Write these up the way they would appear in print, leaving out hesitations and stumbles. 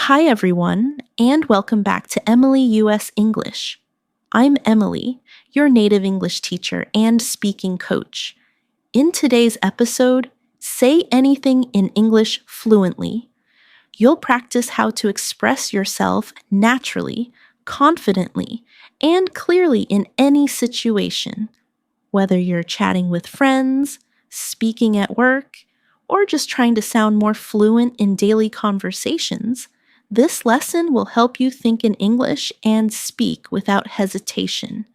Hi, everyone, and welcome back to Emily US English. I'm Emily, your native English teacher and speaking coach. In today's episode, Say Anything in English Fluently. You'll practice how to express yourself naturally, confidently, and clearly in any situation. Whether you're chatting with friends, speaking at work, or just trying to sound more fluent in daily conversations, this lesson will help you think in English and speak without hesitation.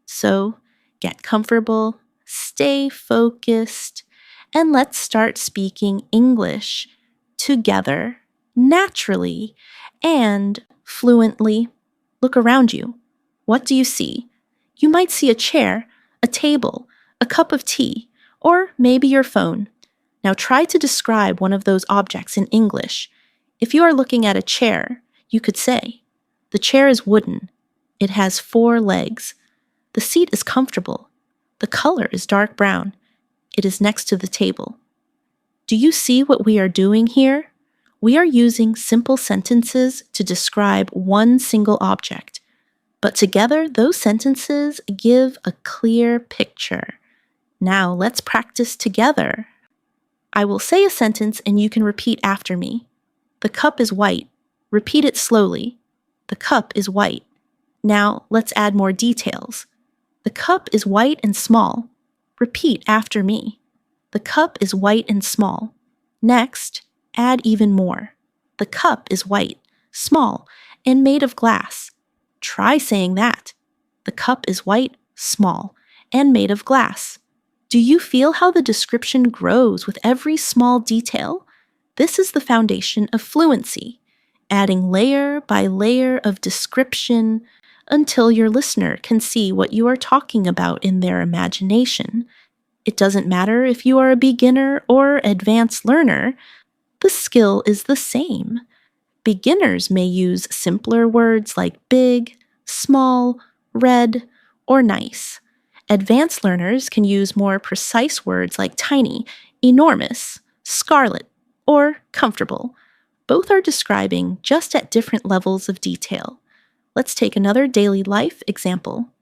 So, get comfortable, stay focused, and let's start speaking English together, naturally, and fluently. Look around you. What do you see? You might see a chair, a table, a cup of tea, or maybe your phone. Now try to describe one of those objects in English. If you are looking at a chair, you could say, "The chair is wooden. It has 4 legs. The seat is comfortable. The color is dark brown. It is next to the table." Do you see what we are doing here? We are using simple sentences to describe one single object, but together those sentences give a clear picture. Now let's practice together. I will say a sentence and you can repeat after me. The cup is white. Repeat it slowly. The cup is white. Now let's add more details. The cup is white and small. Repeat after me. The cup is white and small. Next, add even more. The cup is white, small, and made of glass. Try saying that. The cup is white, small, and made of glass. Do you feel how the description grows with every small detail? This is the foundation of fluency, adding layer by layer of description until your listener can see what you are talking about in their imagination. It doesn't matter if you are a beginner or advanced learner, the skill is the same. Beginners may use simpler words like big, small, red, or nice. Advanced learners can use more precise words like tiny, enormous, scarlet, or comfortable. Both are describing just at different levels of detail. Let's take another daily life example.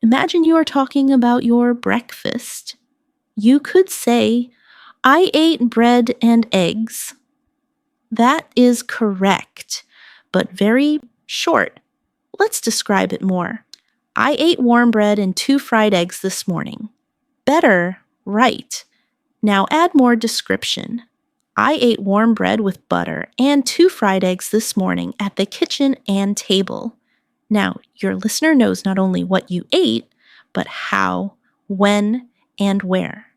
Imagine you are talking about your breakfast. You could say, "I ate bread and eggs." That is correct, but very short. Let's describe it more. "I ate warm bread and 2 fried eggs this morning." Better, right. Now add more description. "I ate warm bread with butter and 2 fried eggs this morning at the kitchen and table." Now, your listener knows not only what you ate, but how, when, and where.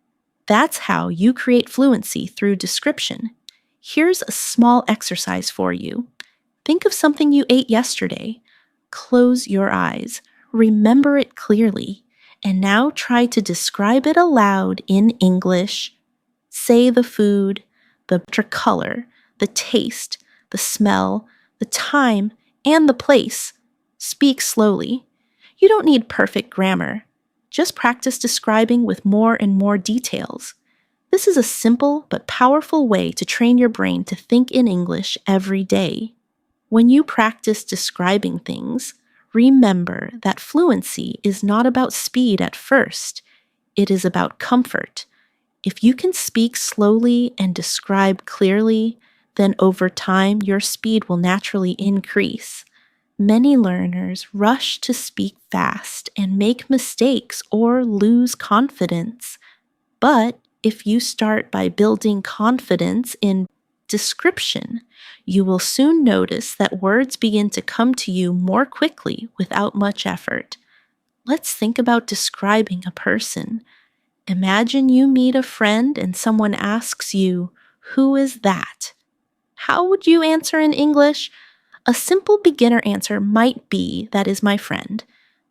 That's how you create fluency through description. Here's a small exercise for you. Think of something you ate yesterday. Close your eyes. Remember it clearly, and now try to describe it aloud in English. Say the food, the color, the taste, the smell, the time, and the place. Speak slowly. You don't need perfect grammar. Just practice describing with more and more details. This is a simple but powerful way to train your brain to think in English every day. When you practice describing things, remember that fluency is not about speed at first. It is about comfort. If you can speak slowly and describe clearly, then over time your speed will naturally increase. Many learners rush to speak fast and make mistakes or lose confidence. But if you start by building confidence in description, you will soon notice that words begin to come to you more quickly without much effort. Let's think about describing a person. Imagine you meet a friend and someone asks you, "Who is that?" How would you answer in English? A simple beginner answer might be, "That is my friend."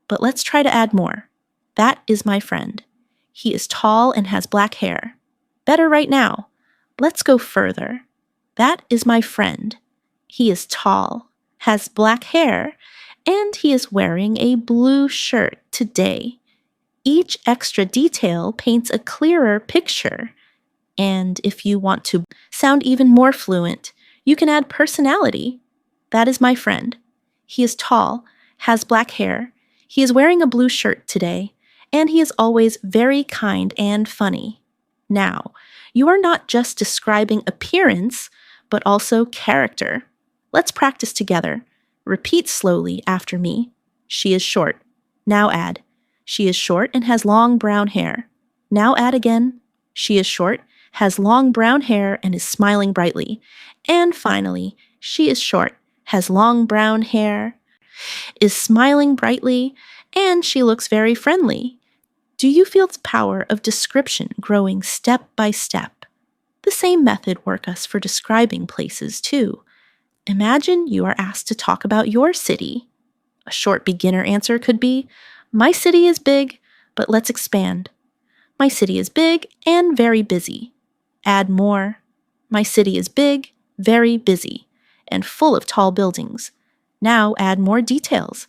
But let's try to add more. "That is my friend. He is tall and has black hair." Better right now. Let's go further. "That is my friend. He is tall, has black hair, and he is wearing a blue shirt today." Each extra detail paints a clearer picture. And if you want to sound even more fluent, you can add personality. That is my friend. He is tall, has black hair, he is wearing a blue shirt today, and he is always very kind and funny. Now, you are not just describing appearance, but also character. Let's practice together. Repeat slowly after me. She is short. Now add. She is short and has long brown hair. Now add again. She is short, has long brown hair, and is smiling brightly. And finally, she is short, has long brown hair, is smiling brightly, and she looks very friendly. Do you feel the power of description growing step by step? The same method works us for describing places too. Imagine you are asked to talk about your city. A short beginner answer could be, my city is big, but let's expand. My city is big and very busy. Add more. My city is big, very busy, and full of tall buildings. Now add more details.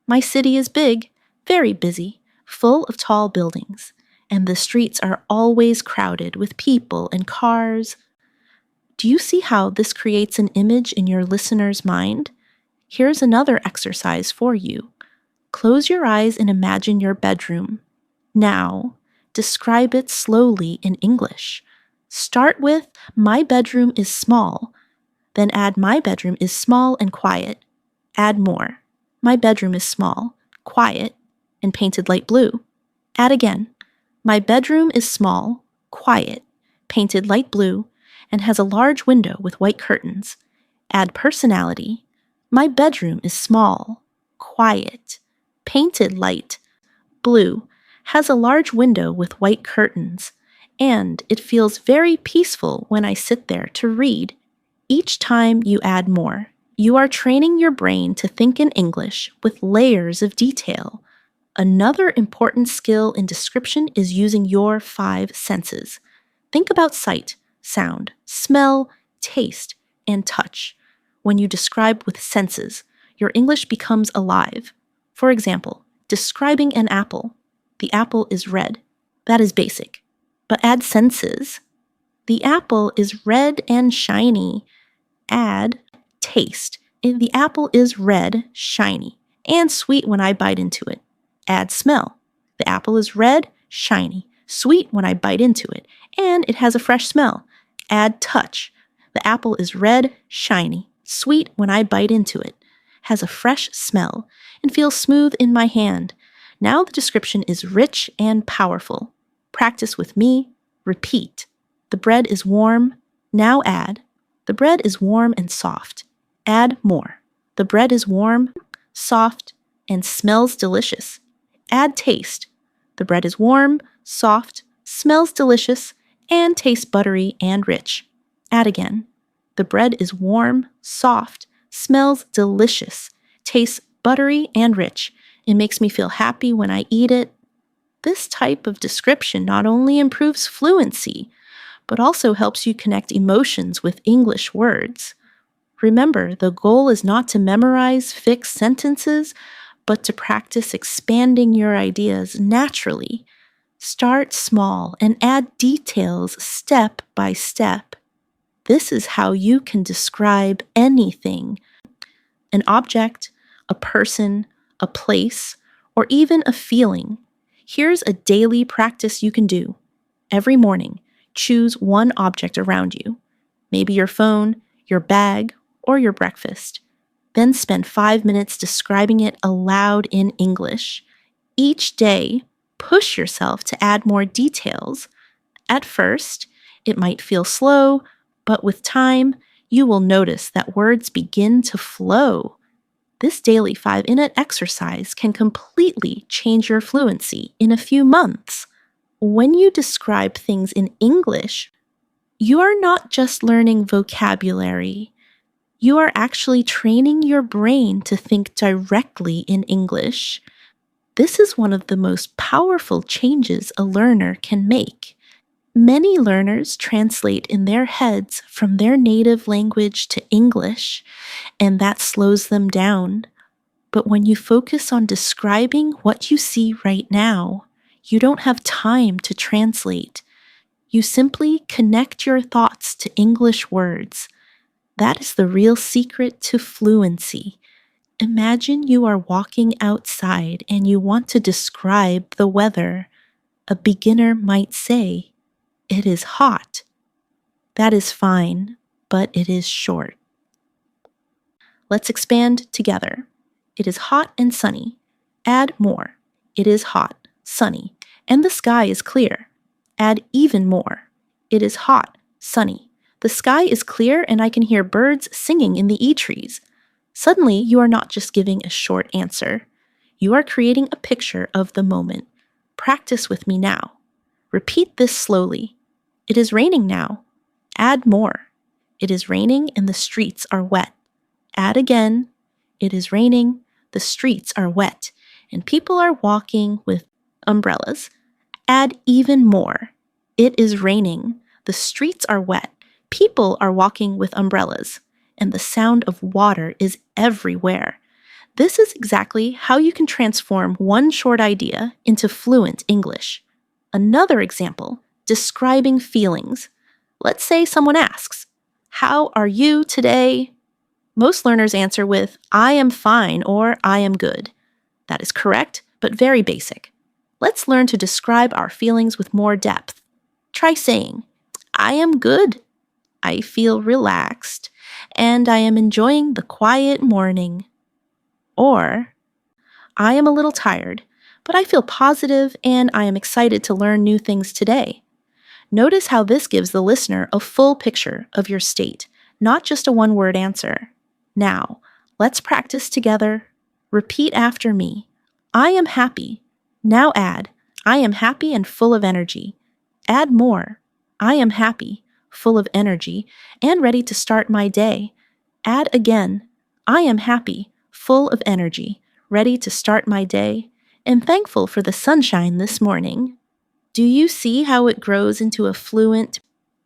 My city is big, very busy, full of tall buildings, and the streets are always crowded with people and cars. Do you see how this creates an image in your listener's mind? Here's another exercise for you. Close your eyes and imagine your bedroom. Now, describe it slowly in English. Start with, my bedroom is small. Then add, my bedroom is small and quiet. Add more. My bedroom is small, quiet, and painted light blue. Add again. My bedroom is small, quiet, painted light blue, and has a large window with white curtains. Add personality. My bedroom is small, quiet, painted light blue, has a large window with white curtains, and it feels very peaceful when I sit there to read. Each time you add more, you are training your brain to think in English with layers of detail. Another important skill in description is using your 5 senses. Think about sight, sound, smell, taste, and touch. When you describe with senses, your English becomes alive. For example, describing an apple. The apple is red. That is basic. But add senses. The apple is red and shiny. Add taste. The apple is red, shiny, and sweet when I bite into it. Add smell. The apple is red, shiny, sweet when I bite into it, and it has a fresh smell. Add touch. The apple is red, shiny, sweet when I bite into it, has a fresh smell, and feels smooth in my hand. Now the description is rich and powerful. Practice with me. Repeat. The bread is warm. Now add. The bread is warm and soft. Add more. The bread is warm, soft, and smells delicious. Add taste. The bread is warm, soft, smells delicious, and tastes buttery and rich. Add again. The bread is warm, soft, smells delicious, tastes buttery and rich. It makes me feel happy when I eat it. This type of description not only improves fluency, but also helps you connect emotions with English words. Remember, the goal is not to memorize fixed sentences, but to practice expanding your ideas naturally. Start small and add details step by step. This is how you can describe anything: an object, a person, a place, or even a feeling. Here's a daily practice you can do. Every morning, choose one object around you, maybe your phone, your bag, or your breakfast. Then spend 5 minutes describing it aloud in English. Each day, push yourself to add more details. At first, it might feel slow, but with time, you will notice that words begin to flow. This daily 5-minute exercise can completely change your fluency in a few months. When you describe things in English, you are not just learning vocabulary. You are actually training your brain to think directly in English. This is one of the most powerful changes a learner can make. Many learners translate in their heads from their native language to English, and that slows them down. But when you focus on describing what you see right now, you don't have time to translate. You simply connect your thoughts to English words. That is the real secret to fluency. Imagine you are walking outside and you want to describe the weather. A beginner might say, "It is hot." That is fine, but it is short. Let's expand together. It is hot and sunny. Add more. It is hot, sunny, and the sky is clear. Add even more. It is hot, sunny. The sky is clear and I can hear birds singing in the trees. Suddenly, you are not just giving a short answer. You are creating a picture of the moment. Practice with me now. Repeat this slowly. It is raining now. Add more. It is raining and the streets are wet. Add again. It is raining, the streets are wet, and people are walking with umbrellas. Add even more. It is raining, the streets are wet, people are walking with umbrellas, and the sound of water is everywhere. This is exactly how you can transform one short idea into fluent English. Another example, describing feelings. Let's say someone asks, "How are you today?" Most learners answer with, "I am fine" or "I am good." That is correct, but very basic. Let's learn to describe our feelings with more depth. Try saying, "I am good. I feel relaxed, and I am enjoying the quiet morning." Or, "I am a little tired, but I feel positive and I am excited to learn new things today." Notice how this gives the listener a full picture of your state, not just a one-word answer. Now, let's practice together. Repeat after me. I am happy. Now add, I am happy and full of energy. Add more. I am happy, full of energy, and ready to start my day. Add again. I am happy, full of energy, ready to start my day, and thankful for the sunshine this morning. Do you see how it grows into a fluent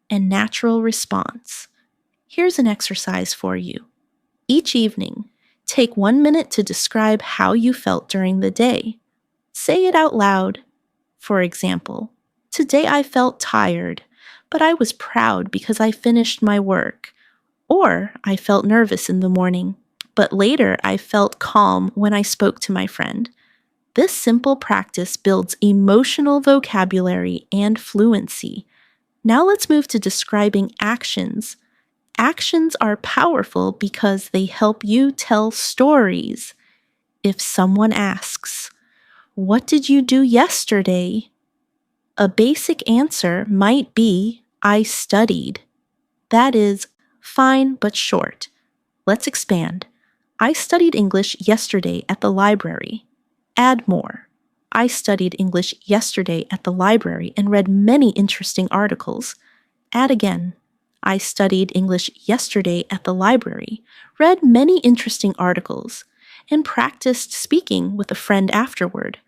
and natural response? Here's an exercise for you. Each evening, take 1 minute to describe how you felt during the day. Say it out loud. For example, "Today I felt tired, but I was proud because I finished my work." Or, "I felt nervous in the morning, but later I felt calm when I spoke to my friend." This simple practice builds emotional vocabulary and fluency. Now let's move to describing actions. Actions are powerful because they help you tell stories. If someone asks, "What did you do yesterday?" a basic answer might be, "I studied." That is fine but short. Let's expand. "I studied English yesterday at the library." Add more. "I studied English yesterday at the library and read many interesting articles." Add again. "I studied English yesterday at the library, read many interesting articles, and practiced speaking with a friend afterward."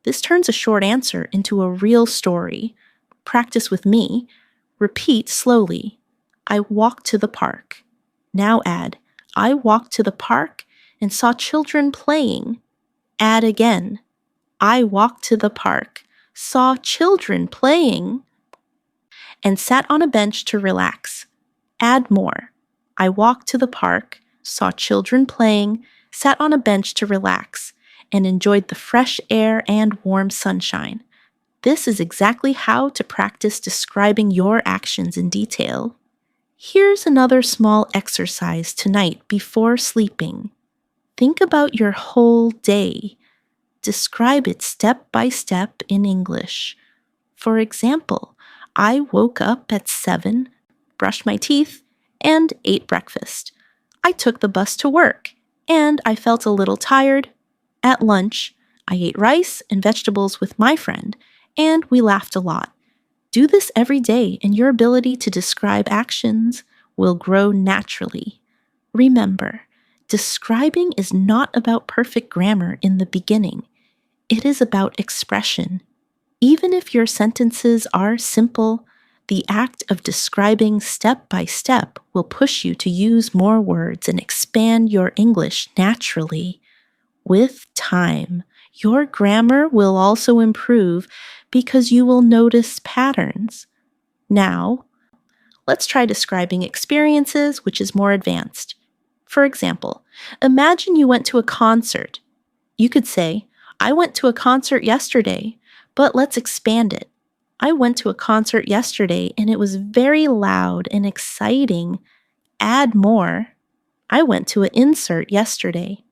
This turns a short answer into a real story. Practice with me. Repeat slowly. "I walked to the park." Now add, "I walked to the park and saw children playing." Add again. "I walked to the park, saw children playing, and sat on a bench to relax." Add more. "I walked to the park, saw children playing, sat on a bench to relax, and enjoyed the fresh air and warm sunshine." This is exactly how to practice describing your actions in detail. Here's another small exercise tonight before sleeping. Think about your whole day. Describe it step by step in English. For example, "I woke up at 7, brushed my teeth, and ate breakfast. I took the bus to work, and I felt a little tired. At lunch, I ate rice and vegetables with my friend, and we laughed a lot." Do this every day, and your ability to describe actions will grow naturally. Remember, describing is not about perfect grammar in the beginning. It is about expression. Even if your sentences are simple, the act of describing step by step will push you to use more words and expand your English naturally. With time, your grammar will also improve because you will notice patterns. Now, Let's try describing experiences, which is more advanced. For example, imagine you went to a concert. You could say, I went to a concert yesterday, but let's expand it. I went to a concert yesterday and it was very loud and exciting. Add more. I went to an insert yesterday.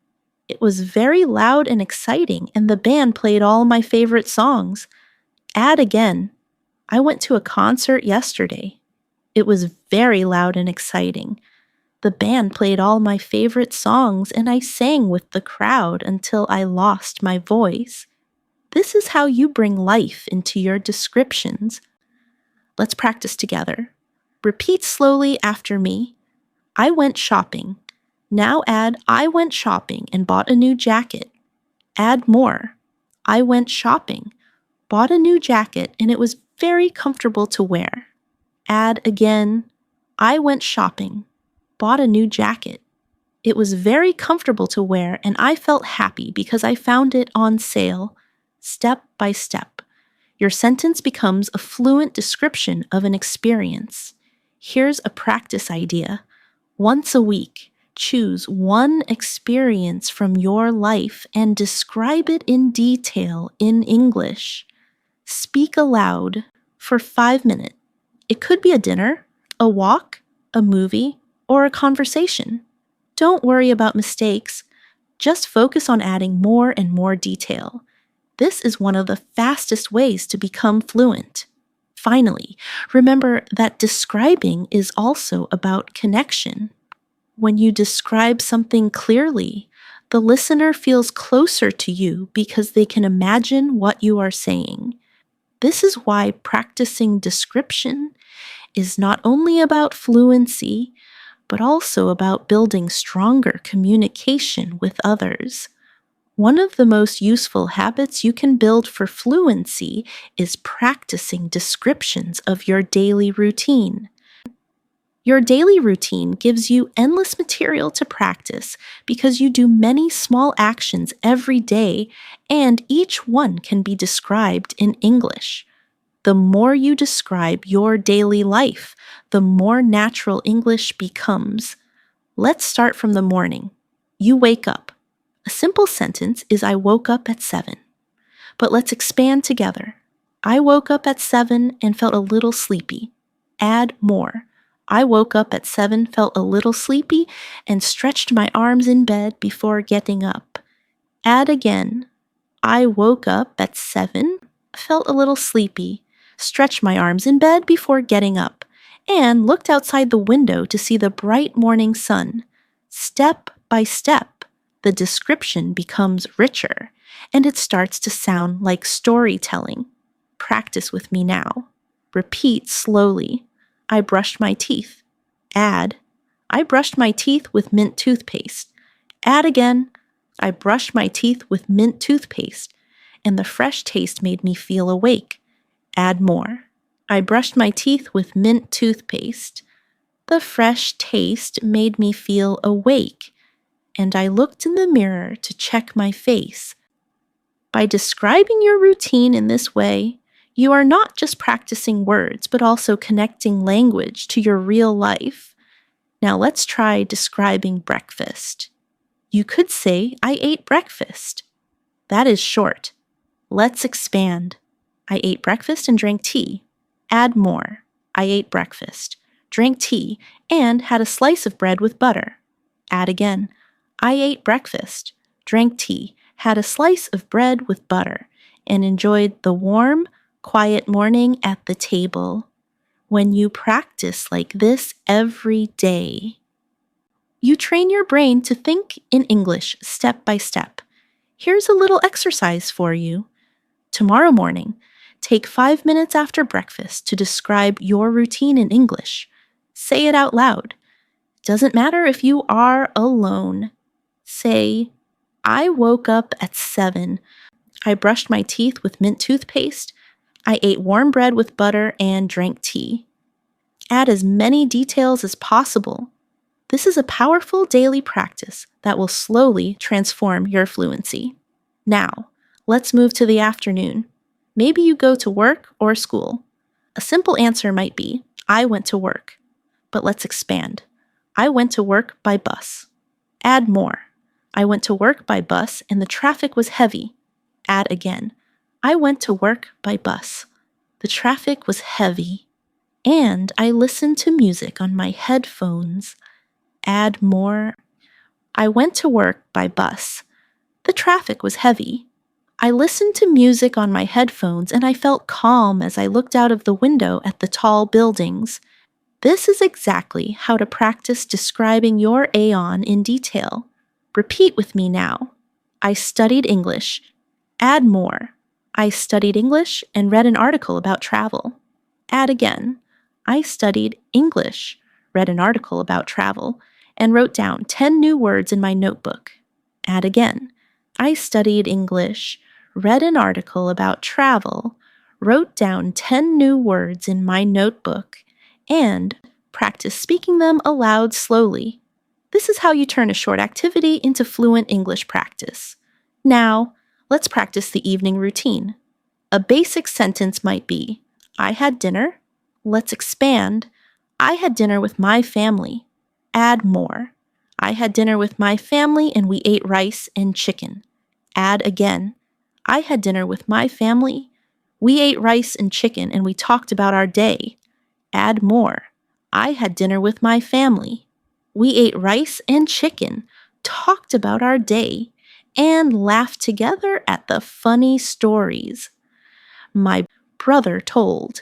It was very loud and exciting, and the band played all my favorite songs. Add again. I went to a concert yesterday. It was very loud and exciting. The band played all my favorite songs, and I sang with the crowd until I lost my voice. This is how you bring life into your descriptions. Let's practice together. Repeat slowly after me. I went shopping. Now add, I went shopping and bought a new jacket. Add more. I went shopping, bought a new jacket, and it was very comfortable to wear. Add again, I went shopping, bought a new jacket. It was very comfortable to wear, and I felt happy because I found it on sale. Step by step. Your sentence becomes a fluent description of an experience. Here's a practice idea. Once a week, choose one experience from your life and describe it in detail in English. Speak aloud for 5 minutes. It could be a dinner, a walk, a movie, or a conversation. Don't worry about mistakes. Just focus on adding more and more detail. This is one of the fastest ways to become fluent. Finally, remember that describing is also about connection. When you describe something clearly, the listener feels closer to you because they can imagine what you are saying. This is why practicing description is not only about fluency, but also about building stronger communication with others. One of the most useful habits you can build for fluency is practicing descriptions of your daily routine. Your daily routine gives you endless material to practice because you do many small actions every day, and each one can be described in English. The more you describe your daily life, the more natural English becomes. Let's start from the morning. You wake up. A simple sentence is I woke up at 7. But let's expand together. I woke up at 7 and felt a little sleepy. Add more. I woke up at 7, felt a little sleepy, and stretched my arms in bed before getting up. Add again. I woke up at 7, felt a little sleepy, stretched my arms in bed before getting up, and looked outside the window to see the bright morning sun. Step by step, the description becomes richer, and it starts to sound like storytelling. Practice with me now. Repeat slowly. I brushed my teeth. Add, I brushed my teeth with mint toothpaste. Add again, I brushed my teeth with mint toothpaste, and the fresh taste made me feel awake. Add more. I brushed my teeth with mint toothpaste. The fresh taste made me feel awake, and I looked in the mirror to check my face. By describing your routine in this way, you are not just practicing words, but also connecting language to your real life. Now let's try describing breakfast. You could say, I ate breakfast. That is short. Let's expand. I ate breakfast and drank tea. Add more. I ate breakfast, drank tea, and had a slice of bread with butter. Add again. I ate breakfast, drank tea, had a slice of bread with butter, and enjoyed the warm, quiet morning at the table. When you practice like this every day, you train your brain to think in English step by step. Here's a little exercise for you. Tomorrow morning, take 5 minutes after breakfast to describe your routine in English. Say it out loud. Doesn't matter if you are alone. Say, I woke up at 7. I brushed my teeth with mint toothpaste. I ate warm bread with butter and drank tea. Add as many details as possible. This is a powerful daily practice that will slowly transform your fluency. Now, let's move to the afternoon. Maybe you go to work or school. A simple answer might be, I went to work. but let's expand. I went to work by bus. Add more. I went to work by bus and the traffic was heavy. Add again. I went to work by bus. The traffic was heavy. And I listened to music on my headphones. Add more. I went to work by bus. The traffic was heavy. I listened to music on my headphones and I felt calm as I looked out of the window at the tall buildings. This is exactly how to practice describing your aeon in detail. Repeat with me now. I studied English. Add more. I studied English and read an article about travel. Add again. I studied English, read an article about travel, and wrote down 10 new words in my notebook. Add again. I studied English, read an article about travel, wrote down 10 new words in my notebook, and practice speaking them aloud slowly. This is how you turn a short activity into fluent English practice. Now, let's practice the evening routine. A basic sentence might be, I had dinner. Let's expand. I had dinner with my family. Add more. I had dinner with my family and we ate rice and chicken. Add again. I had dinner with my family. We ate rice and chicken and we talked about our day. Add more. I had dinner with my family. We ate rice and chicken, talked about our day, and laughed together at the funny stories my brother told.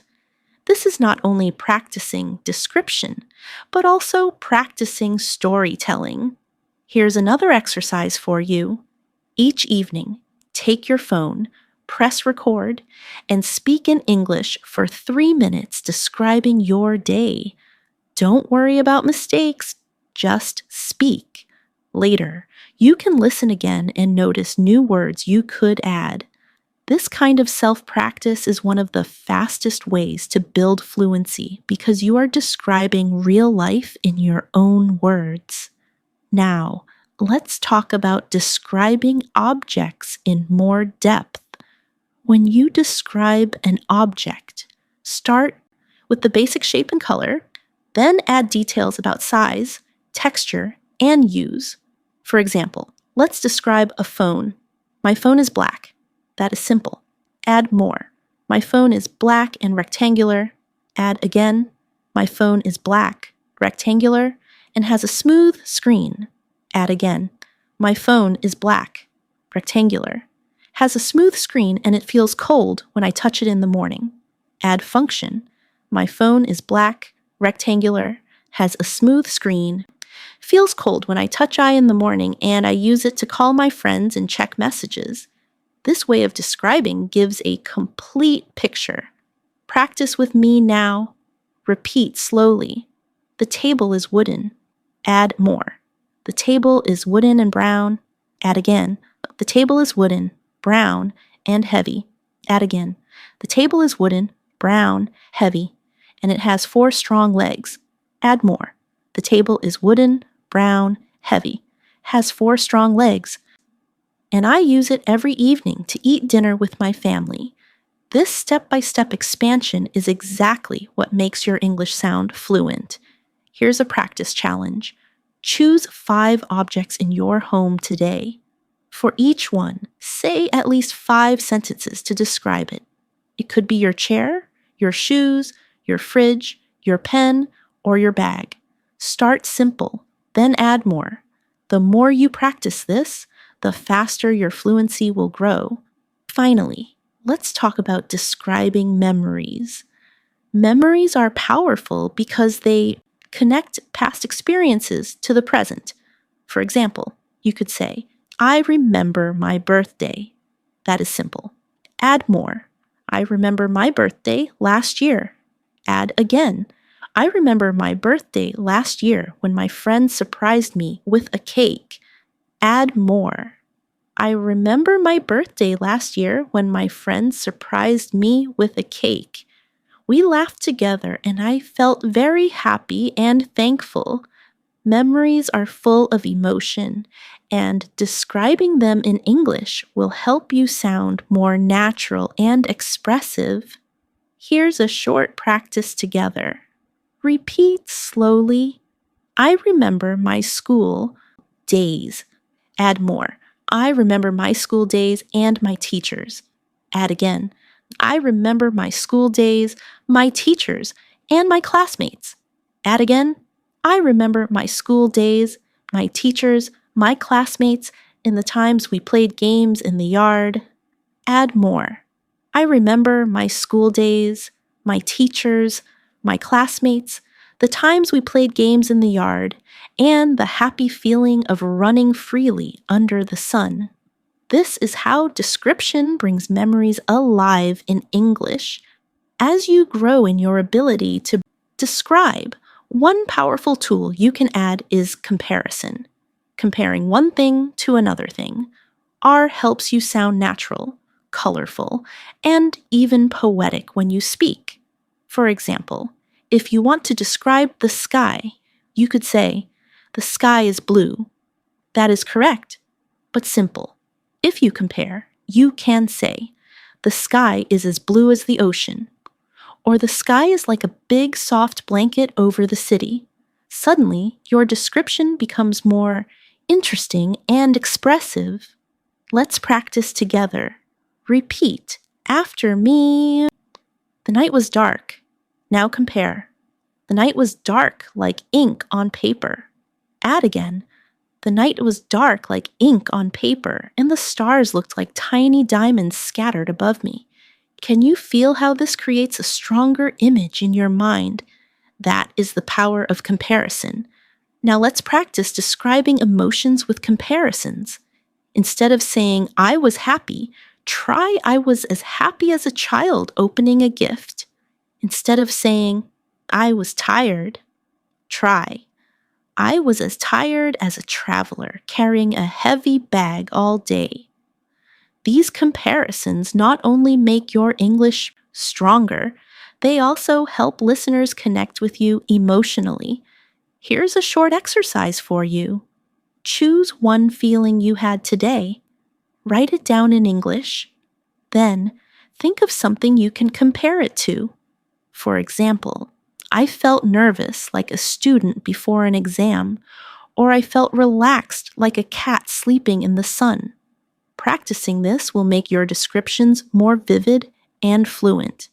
This is not only practicing description, but also practicing storytelling. Here's another exercise for you. Each evening, take your phone, press record, and speak in English for 3 minutes describing your day. Don't worry about mistakes, just speak. Later, you can listen again and notice new words you could add. This kind of self-practice is one of the fastest ways to build fluency because you are describing real life in your own words. Now, let's talk about describing objects in more depth. When you describe an object, start with the basic shape and color, then add details about size, texture, and use. For example, let's describe a phone. My phone is black. That is simple. Add more. My phone is black and rectangular. Add again. My phone is black, rectangular, and has a smooth screen. Add again. My phone is black, rectangular, has a smooth screen and it feels cold when I touch it in the morning. Add function. My phone is black, rectangular, has a smooth screen, feels cold when I touch it in the morning, and I use it to call my friends and check messages. This way of describing gives a complete picture. Practice with me now. Repeat slowly. The table is wooden. Add more. The table is wooden and brown. Add again. The table is wooden, brown, and heavy. Add again. The table is wooden, brown, heavy, and it has 4 strong legs. Add more. The table is wooden, brown, heavy, has 4 strong legs, and I use it every evening to eat dinner with my family. This step-by-step expansion is exactly what makes your English sound fluent. Here's a practice challenge. Choose 5 objects in your home today. For each one, say at least 5 sentences to describe it. It could be your chair, your shoes, your fridge, your pen, or your bag. Start simple, then add more. The more you practice this, the faster your fluency will grow. Finally, let's talk about describing memories. Memories are powerful because they connect past experiences to the present. For example, you could say, I remember my birthday. That is simple. Add more. I remember my birthday last year. Add again. I remember my birthday last year when my friend surprised me with a cake. Add more. I remember my birthday last year when my friend surprised me with a cake. We laughed together and I felt very happy and thankful. Memories are full of emotion, and describing them in English will help you sound more natural and expressive. Here's a short practice together. Repeat slowly. I remember my school days. Add more. I remember my school days and my teachers. Add again. I remember my school days, my teachers, and my classmates. Add again. I remember my school days, my teachers, my classmates, and the times we played games in the yard. Add more. I remember my school days, my teachers, my classmates, the times we played games in the yard, and the happy feeling of running freely under the sun. This is how description brings memories alive in English. As you grow in your ability to describe, one powerful tool you can add is comparison. Comparing one thing to another thing. R helps you sound natural, colorful, and even poetic when you speak. For example, if you want to describe the sky, you could say, "The sky is blue." That is correct, but simple. If you compare, you can say, "The sky is as blue as the ocean," or "The sky is like a big soft blanket over the city." Suddenly, your description becomes more interesting and expressive. Let's practice together. Repeat after me. The night was dark. Now compare. The night was dark like ink on paper. Add again. The night was dark like ink on paper, and the stars looked like tiny diamonds scattered above me. Can you feel how this creates a stronger image in your mind? That is the power of comparison. Now let's practice describing emotions with comparisons. Instead of saying, "I was happy," try, "I was as happy as a child opening a gift." Instead of saying, "I was tired," try, "I was as tired as a traveler carrying a heavy bag all day." These comparisons not only make your English stronger, they also help listeners connect with you emotionally. Here's a short exercise for you. Choose one feeling you had today. Write it down in English. Then, think of something you can compare it to. For example, I felt nervous like a student before an exam, or I felt relaxed like a cat sleeping in the sun. Practicing this will make your descriptions more vivid and fluent.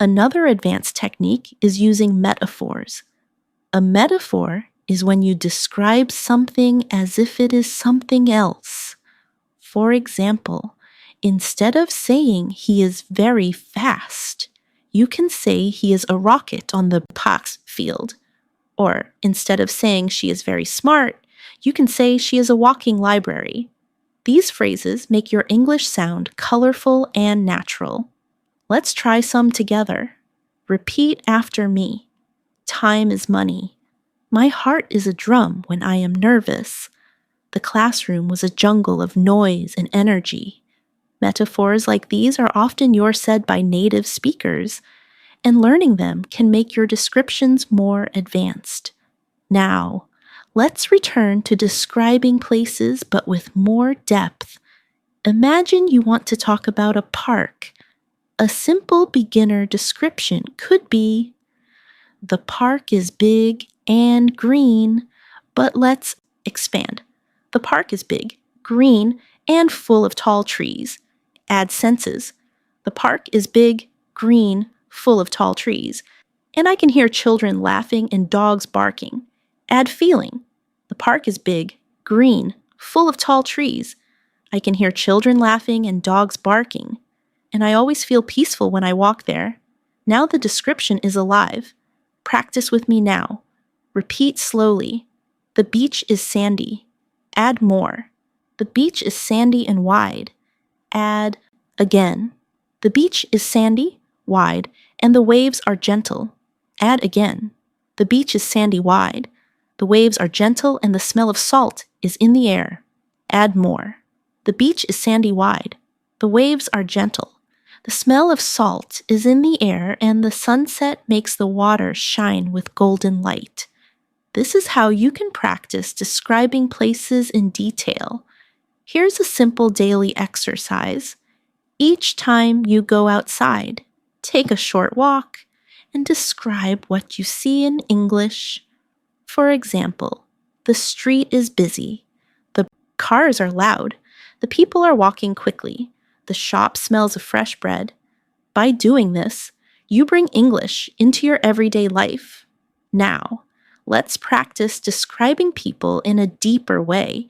Another advanced technique is using metaphors. A metaphor is when you describe something as if it is something else. For example, instead of saying he is very fast, you can say he is a rocket on the Pax field. Or instead of saying she is very smart, you can say she is a walking library. These phrases make your English sound colorful and natural. Let's try some together. Repeat after me. Time is money. My heart is a drum when I am nervous. The classroom was a jungle of noise and energy. Metaphors like these are often said by native speakers, and learning them can make your descriptions more advanced. Now, let's return to describing places but with more depth. Imagine you want to talk about a park. A simple beginner description could be, "The park is big and green," but let's expand. The park is big, green, and full of tall trees. Add senses. The park is big, green, full of tall trees. And I can hear children laughing and dogs barking. Add feeling. The park is big, green, full of tall trees. I can hear children laughing and dogs barking. And I always feel peaceful when I walk there. Now the description is alive. Practice with me now. Repeat slowly. The beach is sandy. Add more. The beach is sandy and wide. Add again. The beach is sandy, wide, and the waves are gentle. Add again. The beach is sandy wide. The waves are gentle and the smell of salt is in the air. Add more. The beach is sandy wide. The waves are gentle. The smell of salt is in the air and the sunset makes the water shine with golden light. This is how you can practice describing places in detail. Here's a simple daily exercise. Each time you go outside, take a short walk and describe what you see in English. For example, the street is busy. The cars are loud. The people are walking quickly. The shop smells of fresh bread. By doing this, you bring English into your everyday life. Now, let's practice describing people in a deeper way.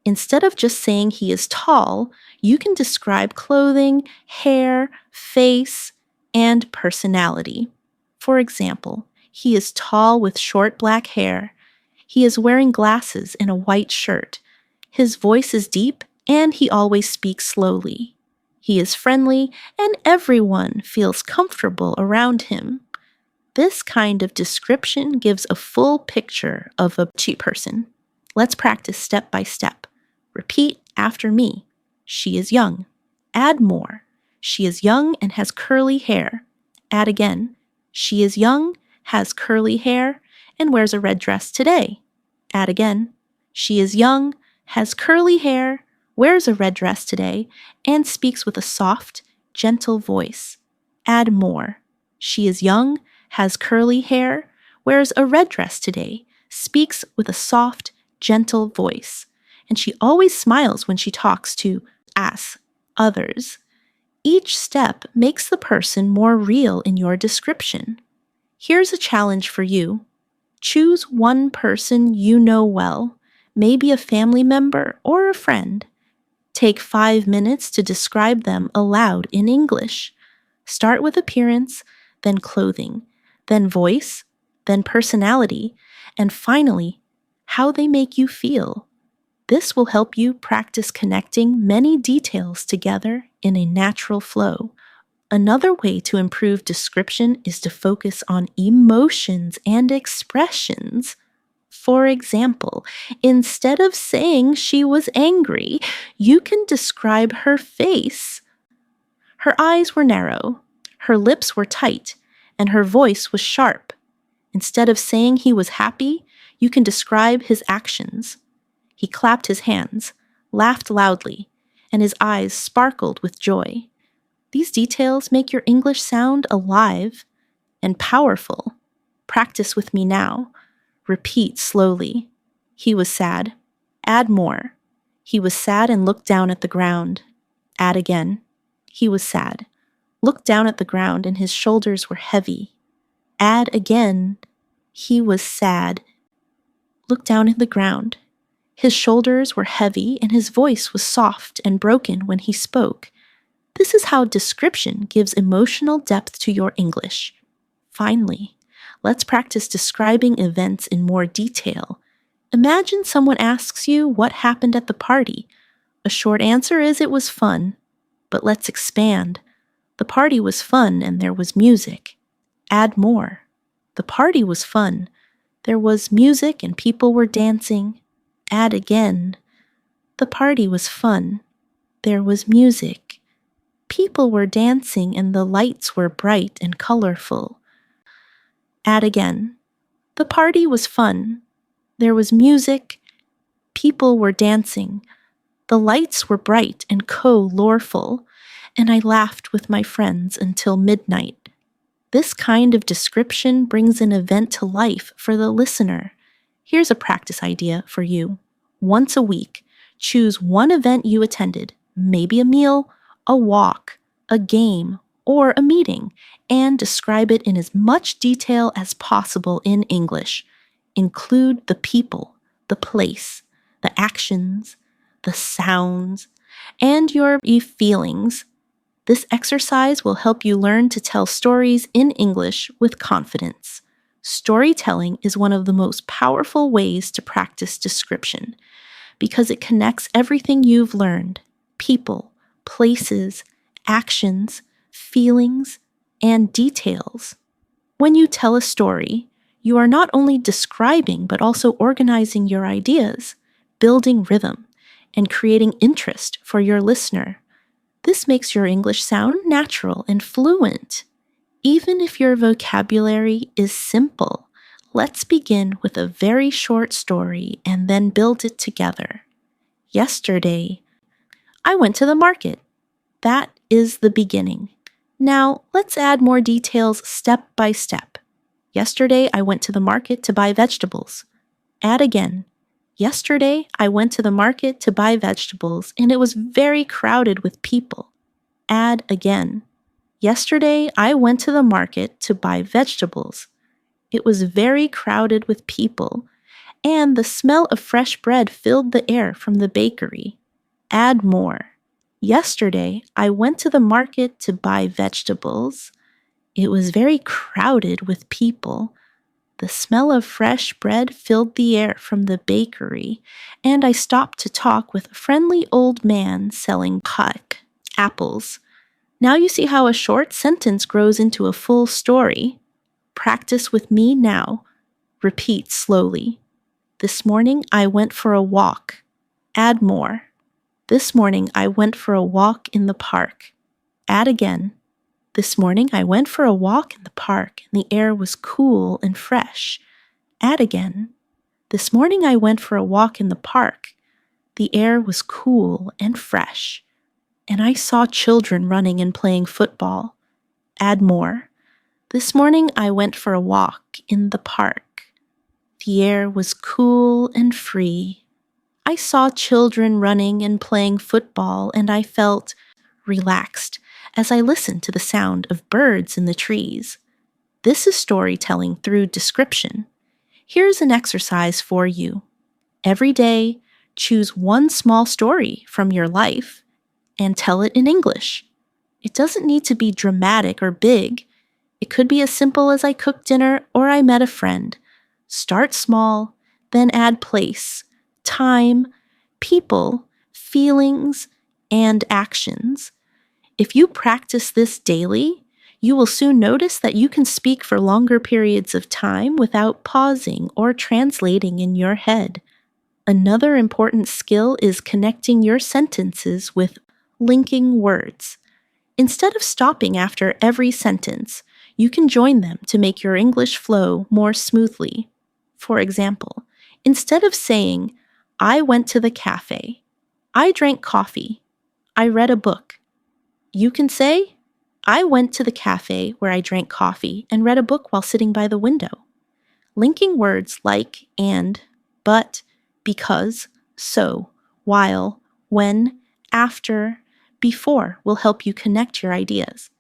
Instead of just saying he is tall, you can describe clothing, hair, face, and personality. For example, he is tall with short black hair. He is wearing glasses and a white shirt. His voice is deep and he always speaks slowly. He is friendly and everyone feels comfortable around him. This kind of description gives a full picture of a person. Let's practice step by step. Repeat after me. She is young. Add more. She is young and has curly hair. Add again. She is young, has curly hair, and wears a red dress today. Add again. She is young, has curly hair, wears a red dress today, and speaks with a soft, gentle voice. Add more. She is young, has curly hair, wears a red dress today, speaks with a soft, gentle voice, and she always smiles when she talks to us, others. Each step makes the person more real in your description. Here's a challenge for you. Choose one person you know well, maybe a family member or a friend. Take 5 minutes to describe them aloud in English. Start with appearance, then clothing, then voice, then personality, and finally, how they make you feel. This will help you practice connecting many details together in a natural flow. Another way to improve description is to focus on emotions and expressions. For example, instead of saying she was angry, you can describe her face. Her eyes were narrow, her lips were tight, and her voice was sharp. Instead of saying he was happy, you can describe his actions. He clapped his hands, laughed loudly, and his eyes sparkled with joy. These details make your English sound alive and powerful. Practice with me now. Repeat slowly. He was sad. Add more. He was sad and looked down at the ground. Add again. He was sad. Looked down at the ground and his shoulders were heavy. Add again. He was sad. Looked down at the ground. His shoulders were heavy and his voice was soft and broken when he spoke. This is how description gives emotional depth to your English. Finally, let's practice describing events in more detail. Imagine someone asks you what happened at the party. A short answer is it was fun. But let's expand. The party was fun and there was music. Add more. The party was fun. There was music and people were dancing. Add again. The party was fun. There was music. People were dancing and the lights were bright and colorful. Add again. The party was fun. There was music. People were dancing. The lights were bright and colorful, and I laughed with my friends until midnight. This kind of description brings an event to life for the listener. Here's a practice idea for you. Once a week, choose one event you attended, maybe a meal, a walk, a game, or a meeting, and describe it in as much detail as possible in English. Include the people, the place, the actions, the sounds, and your feelings. This exercise will help you learn to tell stories in English with confidence. Storytelling is one of the most powerful ways to practice description because it connects everything you've learned, people, places, actions, feelings, and details. When you tell a story, you are not only describing but also organizing your ideas, building rhythm, and creating interest for your listener. This makes your English sound natural and fluent. Even if your vocabulary is simple, let's begin with a very short story and then build it together. Yesterday, I went to the market. That is the beginning. Now, let's add more details step by step. Yesterday, I went to the market to buy vegetables. Add again. Yesterday, I went to the market to buy vegetables, and it was very crowded with people. Add again. Yesterday, I went to the market to buy vegetables. It was very crowded with people, and the smell of fresh bread filled the air from the bakery. Add more. Yesterday, I went to the market to buy vegetables. It was very crowded with people. The smell of fresh bread filled the air from the bakery, and I stopped to talk with a friendly old man selling apples. Now you see how a short sentence grows into a full story. Practice with me now. Repeat slowly. This morning I went for a walk. Add more. This morning I went for a walk in the park. Add again. This morning I went for a walk in the park and the air was cool and fresh. Add again. This morning I went for a walk in the park. The air was cool and fresh. And I saw children running and playing football. Add more. This morning I went for a walk in the park. The air was cool and free. I saw children running and playing football, and I felt relaxed as I listened to the sound of birds in the trees. This is storytelling through description. Here's an exercise for you. Every day, choose one small story from your life and tell it in English. It doesn't need to be dramatic or big. It could be as simple as I cooked dinner or I met a friend. Start small, then add place, time, people, feelings, and actions. If you practice this daily, you will soon notice that you can speak for longer periods of time without pausing or translating in your head. Another important skill is connecting your sentences with linking words. Instead of stopping after every sentence, you can join them to make your English flow more smoothly. For example, instead of saying, I went to the cafe, I drank coffee, I read a book, you can say, I went to the cafe where I drank coffee and read a book while sitting by the window. Linking words like and, but, because, so, while, when, after, before will help you connect your ideas.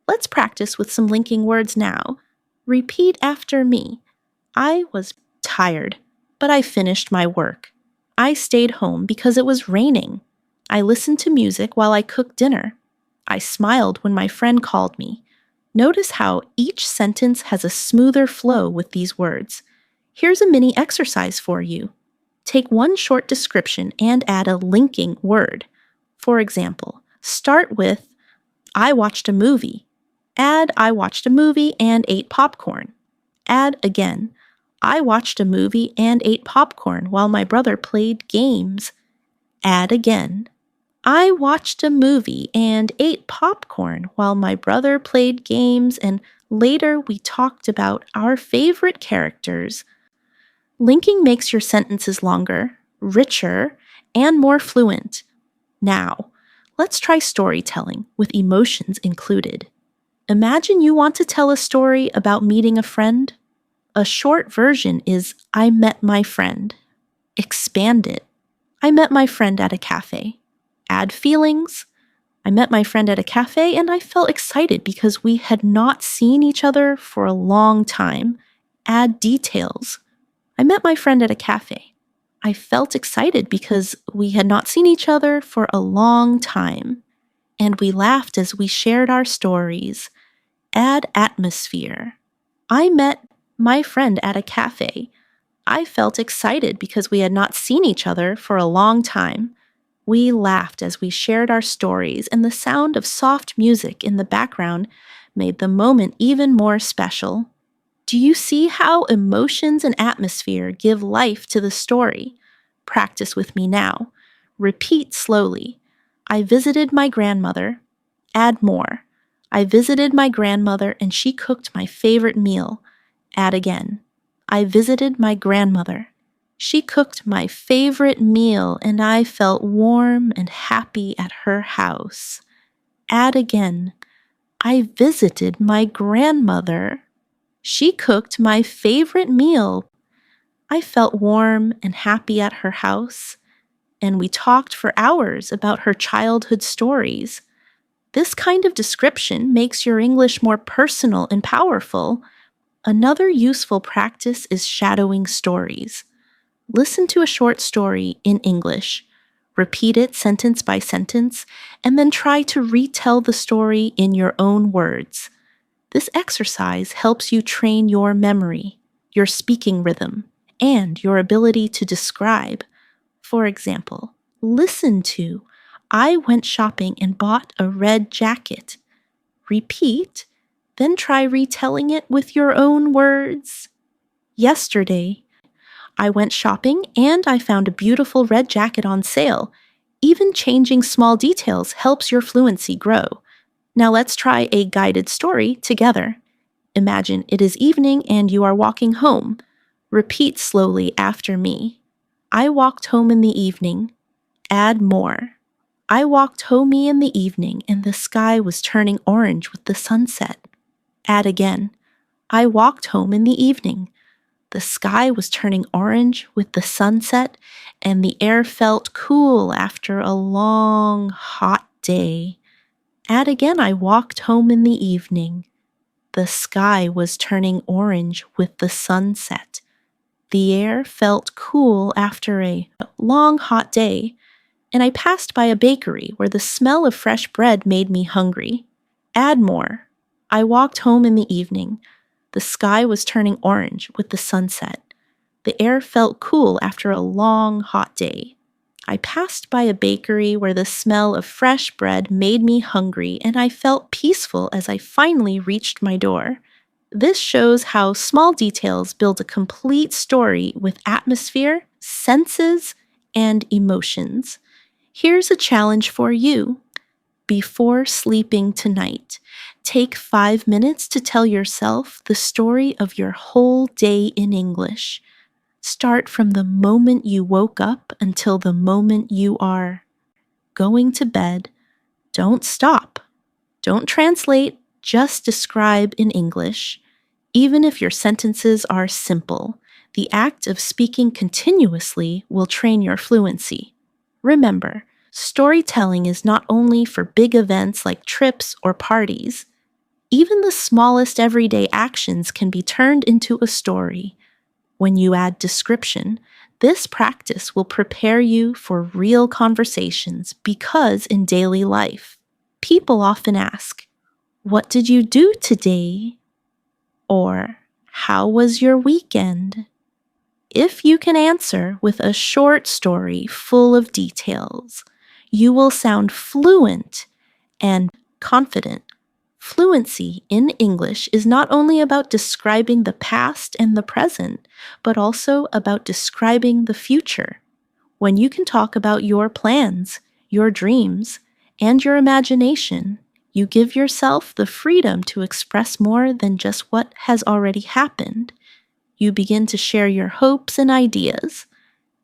Let's practice with some linking words now. Repeat after me. I was tired, but I finished my work. I stayed home because it was raining. I listened to music while I cooked dinner. I smiled when my friend called me. Notice how each sentence has a smoother flow with these words. Here's a mini exercise for you. Take one short description and add a linking word. For example, start with, I watched a movie. Add, I watched a movie and ate popcorn. Add again, I watched a movie and ate popcorn while my brother played games. Add again, I watched a movie and ate popcorn while my brother played games, and later we talked about our favorite characters. Linking makes your sentences longer, richer, and more fluent. Now, let's try storytelling with emotions included. Imagine you want to tell a story about meeting a friend. A short version is, I met my friend. Expand it. I met my friend at a cafe. Add feelings. I met my friend at a cafe and I felt excited because we had not seen each other for a long time. Add details. I met my friend at a cafe. I felt excited because we had not seen each other for a long time. And we laughed as we shared our stories. Add atmosphere. I met my friend at a cafe. I felt excited because we had not seen each other for a long time. We laughed as we shared our stories, and the sound of soft music in the background made the moment even more special. Do you see how emotions and atmosphere give life to the story? Practice with me now. Repeat slowly. I visited my grandmother. Add more. I visited my grandmother and she cooked my favorite meal. Add again. I visited my grandmother. She cooked my favorite meal and I felt warm and happy at her house. Add again. I visited my grandmother. She cooked my favorite meal. I felt warm and happy at her house, and we talked for hours about her childhood stories. This kind of description makes your English more personal and powerful. Another useful practice is shadowing stories. Listen to a short story in English, repeat it sentence by sentence, and then try to retell the story in your own words. This exercise helps you train your memory, your speaking rhythm, and your ability to describe. For example, listen to, I went shopping and bought a red jacket. Repeat, then try retelling it with your own words. Yesterday, I went shopping and I found a beautiful red jacket on sale. Even changing small details helps your fluency grow. Now let's try a guided story together. Imagine it is evening and you are walking home. Repeat slowly after me. I walked home in the evening. Add more. I walked home in the evening and the sky was turning orange with the sunset. Add again. I walked home in the evening. The sky was turning orange with the sunset, and the air felt cool after a long, hot day. Add again, I walked home in the evening. The sky was turning orange with the sunset. The air felt cool after a long, hot day, and I passed by a bakery where the smell of fresh bread made me hungry. Add more. I walked home in the evening. The sky was turning orange with the sunset. The air felt cool after a long, hot day. I passed by a bakery where the smell of fresh bread made me hungry, and I felt peaceful as I finally reached my door. This shows how small details build a complete story with atmosphere, senses, and emotions. Here's a challenge for you. Before sleeping tonight, take 5 minutes to tell yourself the story of your whole day in English. Start from the moment you woke up until the moment you are going to bed. Don't stop. Don't translate, just describe in English. Even if your sentences are simple, the act of speaking continuously will train your fluency. Remember, storytelling is not only for big events like trips or parties. Even the smallest everyday actions can be turned into a story. When you add description, this practice will prepare you for real conversations because in daily life, people often ask, "What did you do today?" Or, "How was your weekend?" If you can answer with a short story full of details, you will sound fluent and confident. Fluency in English is not only about describing the past and the present, but also about describing the future. When you can talk about your plans, your dreams, and your imagination, you give yourself the freedom to express more than just what has already happened. You begin to share your hopes and ideas,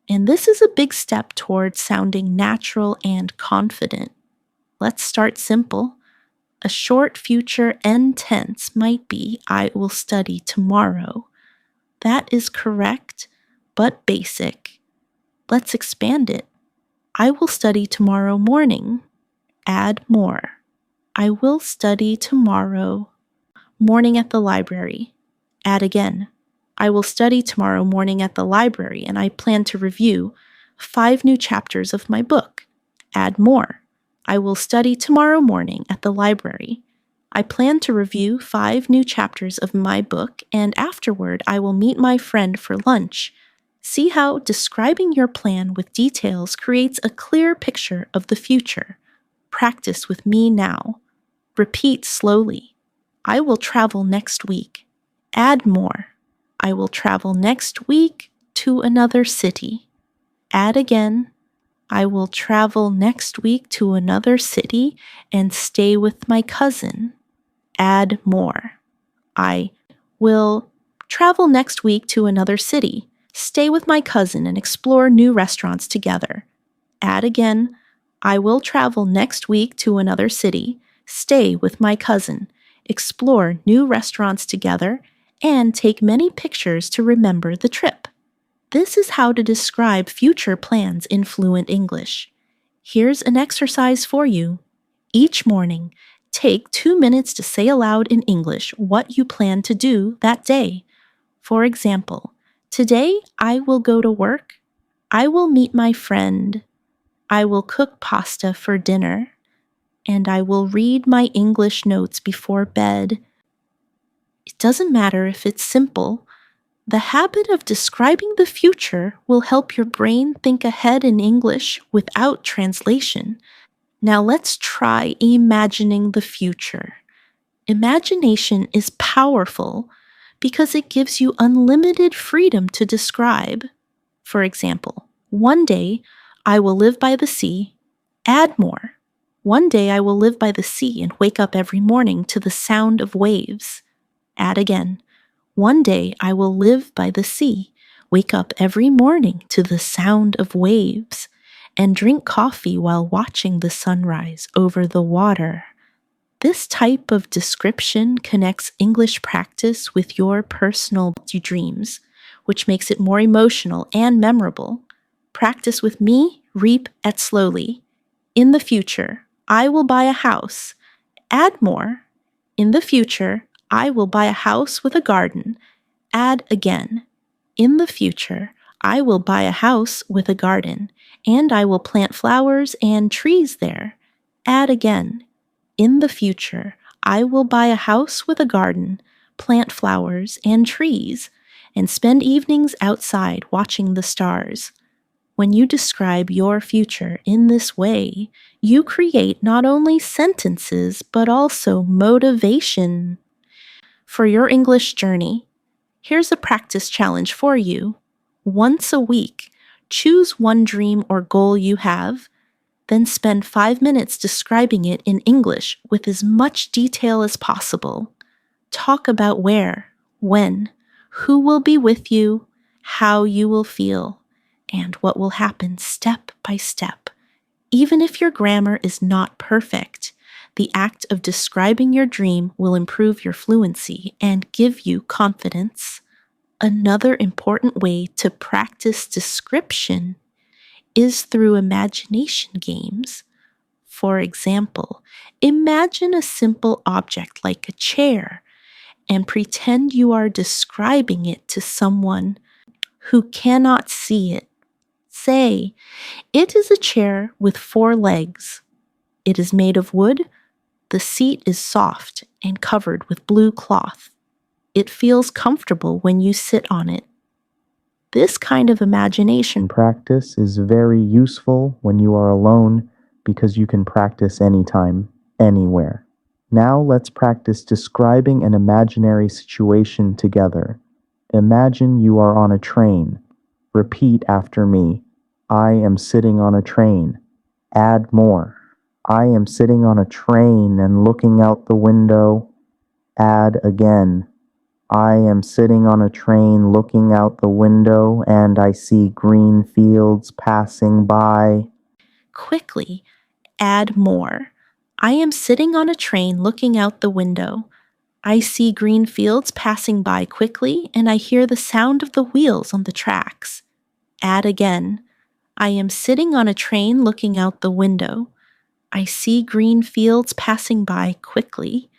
and this is a big step toward sounding natural and confident. Let's start simple. A short future end tense might be, I will study tomorrow. That is correct, but basic. Let's expand it. I will study tomorrow morning. Add more. I will study tomorrow morning at the library. Add again. I will study tomorrow morning at the library, and I plan to review 5 new chapters of my book. Add more. I will study tomorrow morning at the library. I plan to review 5 new chapters of my book, and afterward I will meet my friend for lunch. See how describing your plan with details creates a clear picture of the future. Practice with me now. Repeat slowly. I will travel next week. Add more. I will travel next week to another city. Add again. I will travel next week to another city and stay with my cousin. Add more. I will travel next week to another city, stay with my cousin, and explore new restaurants together. Add again. I will travel next week to another city, stay with my cousin, explore new restaurants together, and take many pictures to remember the trip. This is how to describe future plans in fluent English. Here's an exercise for you. Each morning, take 2 minutes to say aloud in English what you plan to do that day. For example, today I will go to work. I will meet my friend. I will cook pasta for dinner. And I will read my English notes before bed. It doesn't matter if it's simple. The habit of describing the future will help your brain think ahead in English without translation. Now let's try imagining the future. Imagination is powerful because it gives you unlimited freedom to describe. For example, one day I will live by the sea. Add more. One day I will live by the sea and wake up every morning to the sound of waves. Add again. One day I will live by the sea, wake up every morning to the sound of waves, and drink coffee while watching the sunrise over the water. This type of description connects English practice with your personal dreams, which makes it more emotional and memorable. Practice with me, reap et slowly. In the future, I will buy a house. Add more. In the future, I will buy a house with a garden. Add again. In the future, I will buy a house with a garden, and I will plant flowers and trees there. Add again. In the future, I will buy a house with a garden, plant flowers and trees, and spend evenings outside watching the stars. When you describe your future in this way, you create not only sentences, but also motivation. For your English journey, here's a practice challenge for you. Once a week, choose one dream or goal you have, then spend 5 minutes describing it in English with as much detail as possible. Talk about where, when, who will be with you, how you will feel, and what will happen step by step. Even if your grammar is not perfect, the act of describing your dream will improve your fluency and give you confidence. Another important way to practice description is through imagination games. For example, imagine a simple object like a chair and pretend you are describing it to someone who cannot see it. Say, it is a chair with 4 legs. It is made of wood. The seat is soft and covered with blue cloth. It feels comfortable when you sit on it. This kind of imagination Practice is very useful when you are alone because you can practice anytime, anywhere. Now let's practice describing an imaginary situation together. Imagine you are on a train. Repeat after me. I am sitting on a train. Add more. I am sitting on a train and looking out the window. Add again. I am sitting on a train looking out the window and I see green fields passing by. quickly. Add more. I am sitting on a train looking out the window. I see green fields passing by quickly and I hear the sound of the wheels on the tracks. Add again. I am sitting on a train looking out the window. I see green fields passing by quickly.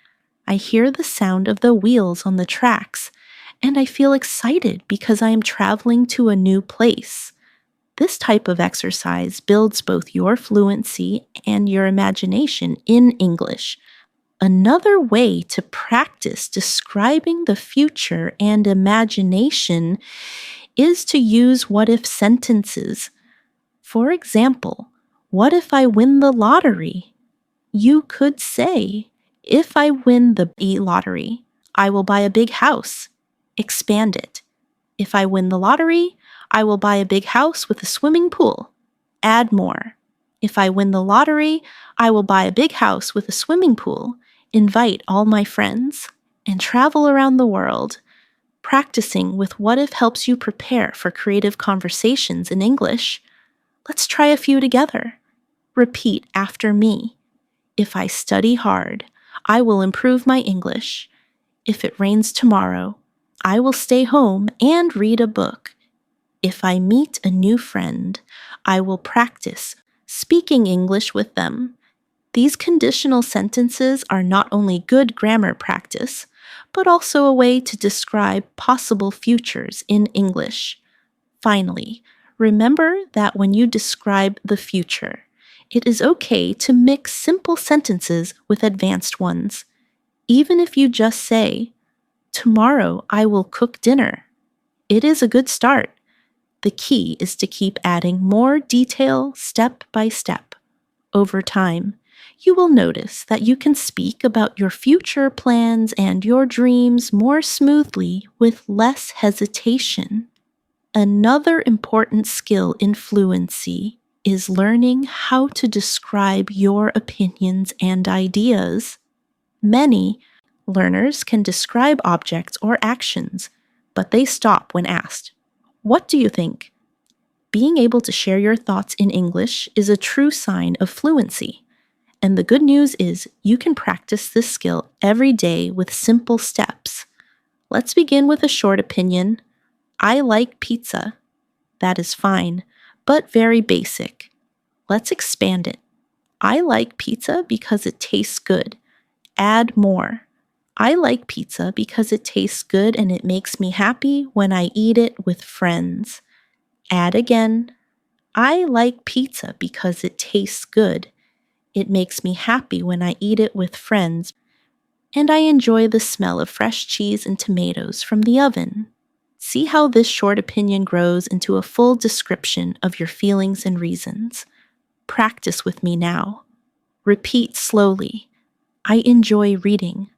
I hear the sound of the wheels on the tracks, and I feel excited because I am traveling to a new place. This type of exercise builds both your fluency and your imagination in English. Another way to practice describing the future and imagination is to use what-if sentences. For example, what if I win the lottery? You could say, if I win the lottery, I will buy a big house. Expand it. If I win the lottery, I will buy a big house with a swimming pool. Add more. If I win the lottery, I will buy a big house with a swimming pool, invite all my friends, and travel around the world. Practicing with what if helps you prepare for creative conversations in English. Let's try a few together. Repeat after me. If I study hard, I will improve my English. If it rains tomorrow, I will stay home and read a book. If I meet a new friend, I will practice speaking English with them. These conditional sentences are not only good grammar practice, but also a way to describe possible futures in English. Finally, remember that when you describe the future, it is okay to mix simple sentences with advanced ones. Even if you just say, "Tomorrow I will cook dinner," it is a good start. The key is to keep adding more detail step by step. Over time, you will notice that you can speak about your future plans and your dreams more smoothly with less hesitation. Another important skill in fluency is learning how to describe your opinions and ideas. Many learners can describe objects or actions, but they stop when asked, "What do you think?" Being able to share your thoughts in English is a true sign of fluency. And the good news is you can practice this skill every day with simple steps. Let's begin with a short opinion. I like pizza. That is fine, but very basic. Let's expand it. I like pizza because it tastes good. Add more. I like pizza because it tastes good and it makes me happy when I eat it with friends. Add again. I like pizza because it tastes good. It makes me happy when I eat it with friends, and I enjoy the smell of fresh cheese and tomatoes from the oven. See how this short opinion grows into a full description of your feelings and reasons. Practice with me now. Repeat slowly. I enjoy reading.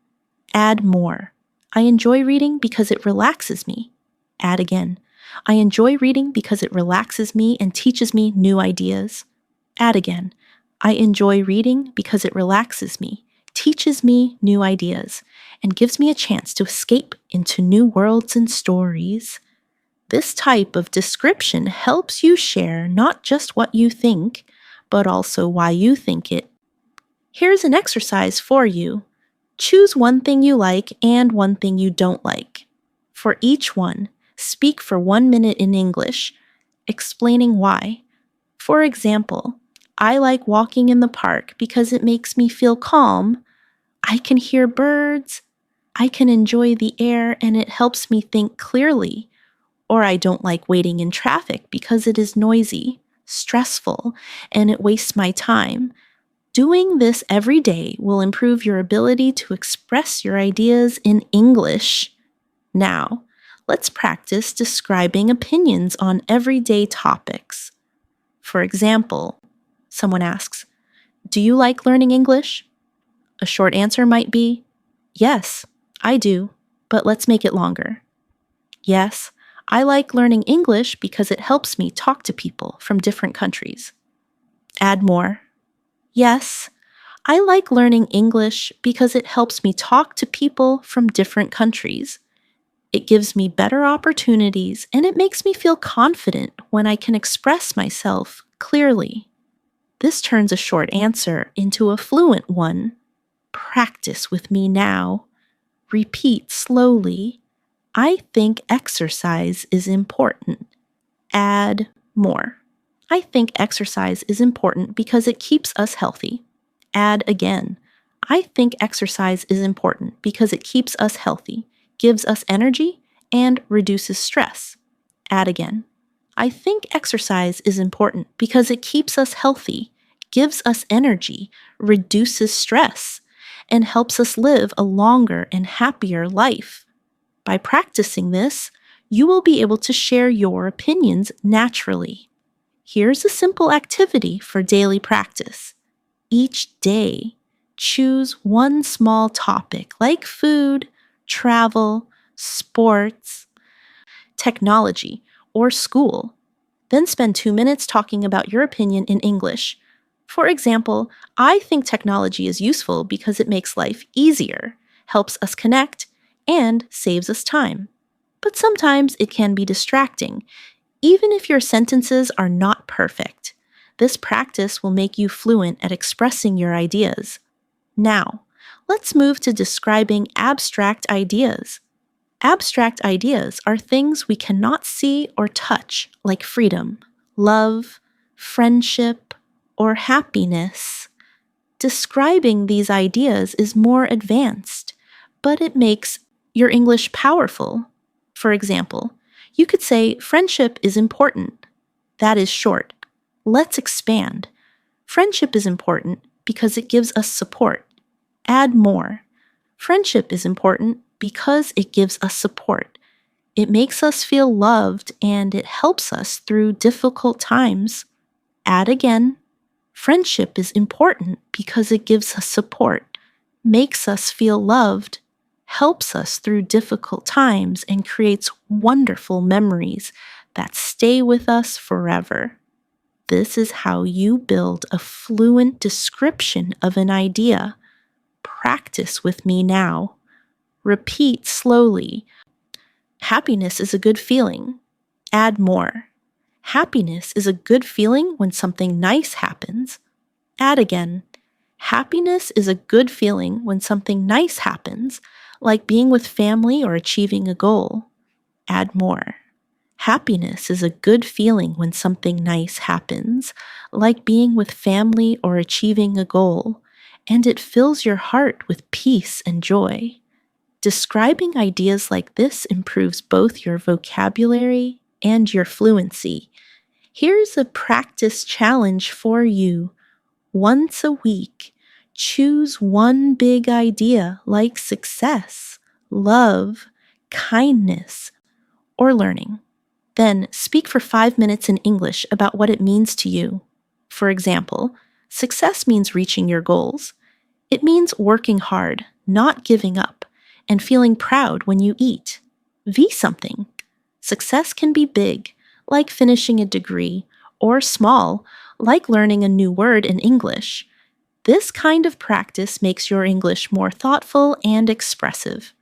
Add more. I enjoy reading because it relaxes me. Add again. I enjoy reading because it relaxes me and teaches me new ideas. Add again. I enjoy reading because it relaxes me, teaches me new ideas, and gives me a chance to escape into new worlds and stories. This type of description helps you share not just what you think, but also why you think it. Here's an exercise for you. Choose one thing you like and one thing you don't like. For each one, speak for 1 minute in English, explaining why. For example, I like walking in the park because it makes me feel calm. I can hear birds. I can enjoy the air and it helps me think clearly. Or I don't like waiting in traffic because it is noisy, stressful, and it wastes my time. Doing this every day will improve your ability to express your ideas in English. Now, let's practice describing opinions on everyday topics. For example, someone asks, "Do you like learning English?" A short answer might be, "Yes, I do, but let's make it longer." "Yes, I like learning English because it helps me talk to people from different countries." Add more. "Yes, I like learning English because it helps me talk to people from different countries. It gives me better opportunities and it makes me feel confident when I can express myself clearly." This turns a short answer into a fluent one. Practice with me now. Repeat slowly. I think exercise is important. Add more. I think exercise is important because it keeps us healthy. Add again. I think exercise is important because it keeps us healthy, gives us energy, and reduces stress. Add again. I think exercise is important because it keeps us healthy, gives us energy, reduces stress, and helps us live a longer and happier life. By practicing this, you will be able to share your opinions naturally. Here's a simple activity for daily practice. Each day, choose one small topic like food, travel, sports, technology, or school. Then spend 2 minutes talking about your opinion in English. For example, I think technology is useful because it makes life easier, helps us connect, and saves us time. But sometimes it can be distracting, even if your sentences are not perfect. This practice will make you fluent at expressing your ideas. Now, let's move to describing abstract ideas. Abstract ideas are things we cannot see or touch, like freedom, love, friendship, or happiness. Describing these ideas is more advanced, but it makes your English powerful. For example, you could say friendship is important. That is short. Let's expand. Friendship is important because it gives us support. Add more. Friendship is important because it gives us support. It makes us feel loved and it helps us through difficult times. Add again. Friendship is important because it gives us support, makes us feel loved, helps us through difficult times, and creates wonderful memories that stay with us forever. This is how you build a fluent description of an idea. Practice with me now. Repeat slowly. Happiness is a good feeling. Add more. Happiness is a good feeling when something nice happens. Add again. Happiness is a good feeling when something nice happens, like being with family or achieving a goal. Add more. Happiness is a good feeling when something nice happens, like being with family or achieving a goal, and it fills your heart with peace and joy. Describing ideas like this improves both your vocabulary and your fluency. Here's a practice challenge for you. Once a week, choose one big idea like success, love, kindness, or learning. Then speak for 5 minutes in English about what it means to you. For example, success means reaching your goals. It means working hard, not giving up, and feeling proud when you eat. Be something. Success can be big, like finishing a degree, or small, like learning a new word in English. This kind of practice makes your English more thoughtful and expressive.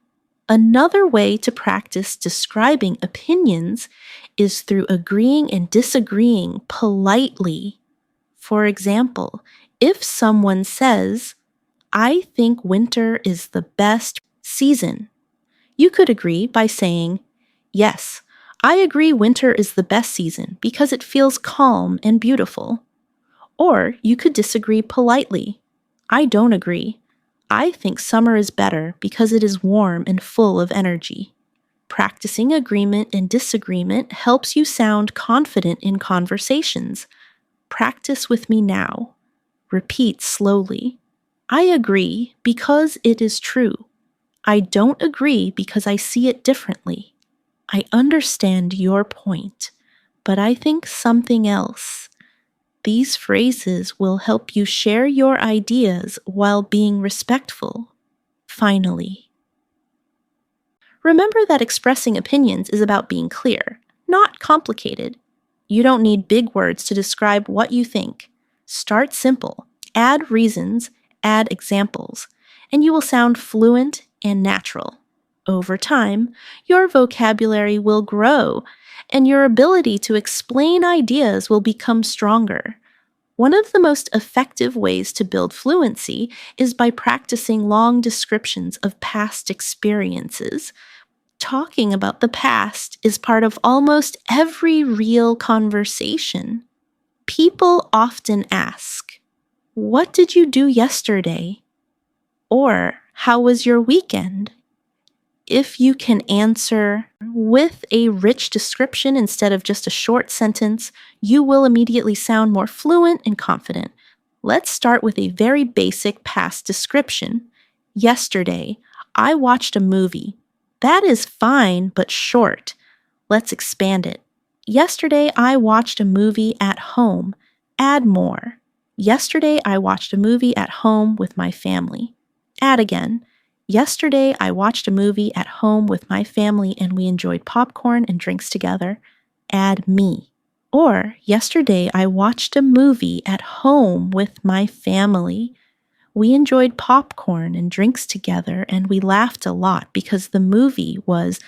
Another way to practice describing opinions is through agreeing and disagreeing politely. For example, if someone says, "I think winter is the best season," you could agree by saying, "Yes, I agree winter is the best season because it feels calm and beautiful." Or you could disagree politely. "I don't agree. I think summer is better because it is warm and full of energy." Practicing agreement and disagreement helps you sound confident in conversations. Practice with me now. Repeat slowly. I agree because it is true. I don't agree because I see it differently. I understand your point, but I think something else. These phrases will help you share your ideas while being respectful. Finally, remember that expressing opinions is about being clear, not complicated. You don't need big words to describe what you think. Start simple, add reasons, add examples, and you will sound fluent and natural. Over time, your vocabulary will grow, and your ability to explain ideas will become stronger. One of the most effective ways to build fluency is by practicing long descriptions of past experiences. Talking about the past is part of almost every real conversation. People often ask, "What did you do yesterday?" Or, "How was your weekend?" If you can answer with a rich description instead of just a short sentence, you will immediately sound more fluent and confident. Let's start with a very basic past description. Yesterday, I watched a movie. That is fine, but short. Let's expand it. Yesterday, I watched a movie at home. Add more. Yesterday, I watched a movie at home with my family. Add again. Yesterday, I watched a movie at home with my family and we enjoyed popcorn and drinks together. Add me. Or, yesterday, I watched a movie at home with my family. We enjoyed popcorn and drinks together and we laughed a lot because the movie was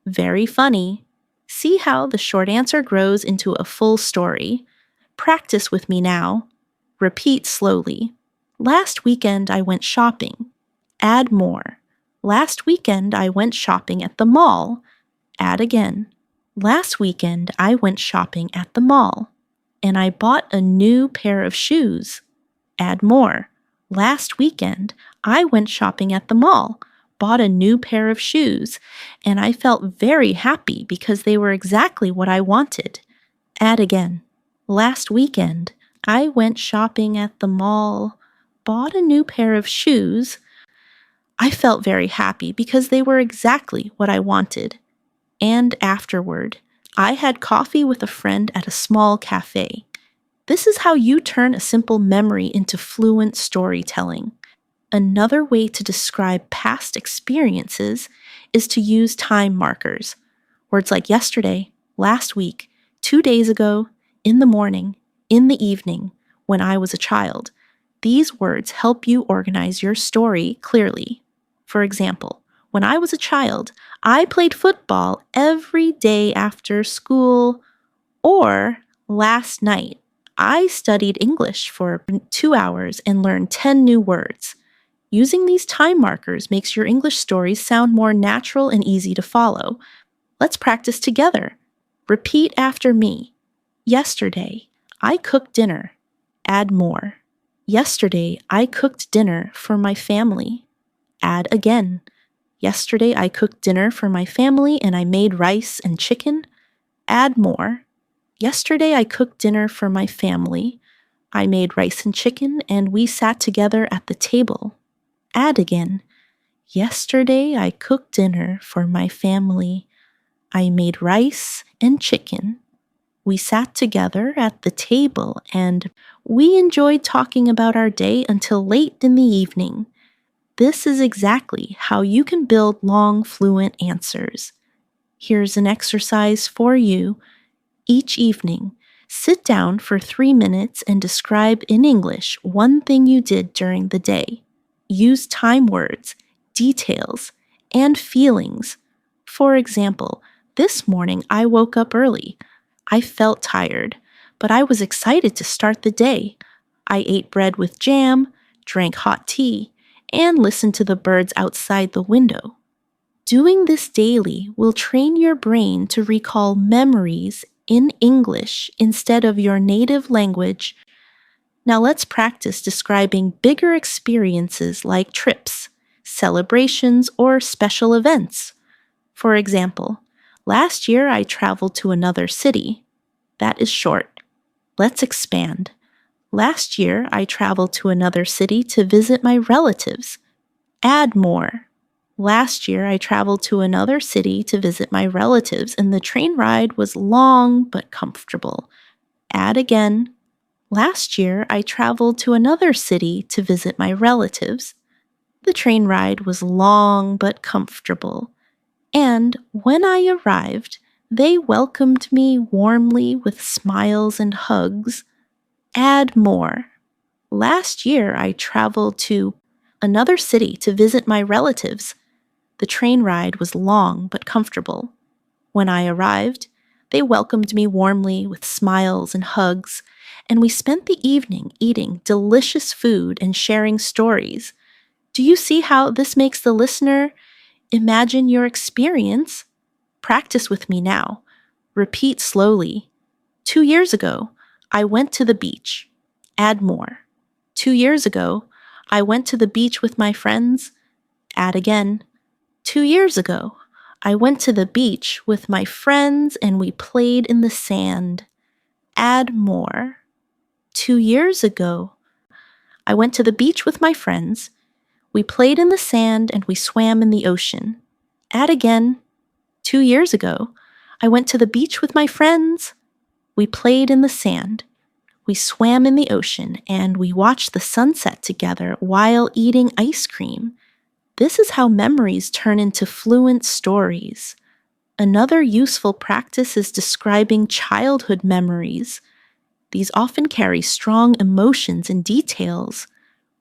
very funny. See how the short answer grows into a full story. Practice with me now. Repeat slowly. Last weekend I went shopping. Add more. Last weekend I went shopping at the mall. Add again. Last weekend I went shopping at the mall, and I bought a new pair of shoes. Add more. Last weekend I went shopping at the mall, bought a new pair of shoes, and I felt very happy because they were exactly what I wanted. Add again. Last weekend I went shopping at the mall, bought a new pair of shoes. I felt very happy because they were exactly what I wanted. And afterward, I had coffee with a friend at a small cafe. This is how you turn a simple memory into fluent storytelling. Another way to describe past experiences is to use time markers. Words like yesterday, last week, 2 days ago, in the morning, in the evening, when I was a child. These words help you organize your story clearly. For example, when I was a child, I played football every day after school. Or last night, I studied English for 2 hours and learned 10 new words. Using these time markers makes your English stories sound more natural and easy to follow. Let's practice together. Repeat after me. Yesterday, I cooked dinner. Add more. Yesterday, I cooked dinner for my family. Add again. Yesterday, I cooked dinner for my family and I made rice and chicken. Add more. Yesterday, I cooked dinner for my family. I made rice and chicken and we sat together at the table. Add again. Yesterday, I cooked dinner for my family. I made rice and chicken. We sat together at the table and we enjoyed talking about our day until late in the evening. This is exactly how you can build long, fluent answers. Here's an exercise for you. Each evening, sit down for 3 minutes and describe in English one thing you did during the day. Use time words, details, and feelings. For example, this morning I woke up early. I felt tired, but I was excited to start the day. I ate bread with jam, drank hot tea, and listened to the birds outside the window. Doing this daily will train your brain to recall memories in English instead of your native language. Now let's practice describing bigger experiences like trips, celebrations, or special events. For example, last year I traveled to another city. That is short. Let's expand. Last year I traveled to another city to visit my relatives. Add more. Last year I traveled to another city to visit my relatives and the train ride was long but comfortable. Add again. Last year I traveled to another city to visit my relatives. The train ride was long but comfortable. And when I arrived, they welcomed me warmly with smiles and hugs. Add more. Last year I traveled to another city to visit my relatives. The train ride was long but comfortable. When I arrived, they welcomed me warmly with smiles and hugs, and we spent the evening eating delicious food and sharing stories. Do you see how this makes the listener imagine your experience? Practice with me now. Repeat slowly. 2 years ago, I went to the beach. Add more. 2 years ago, I went to the beach with my friends. Add again. 2 years ago, I went to the beach with my friends and we played in the sand. Add more. 2 years ago, I went to the beach with my friends. We played in the sand and we swam in the ocean. Add again. 2 years ago, I went to the beach with my friends. We played in the sand. We swam in the ocean and we watched the sunset together while eating ice cream. This is how memories turn into fluent stories. Another useful practice is describing childhood memories. These often carry strong emotions and details.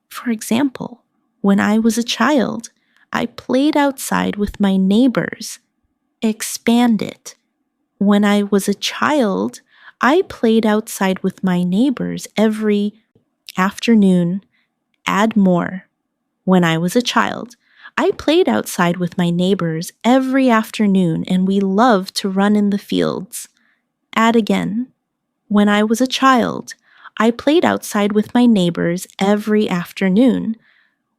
For example, when I was a child, I played outside with my neighbors. Expand it. When I was a child, I played outside with my neighbors every afternoon. Add more. When I was a child, I played outside with my neighbors every afternoon and we loved to run in the fields. Add again. When I was a child, I played outside with my neighbors every afternoon.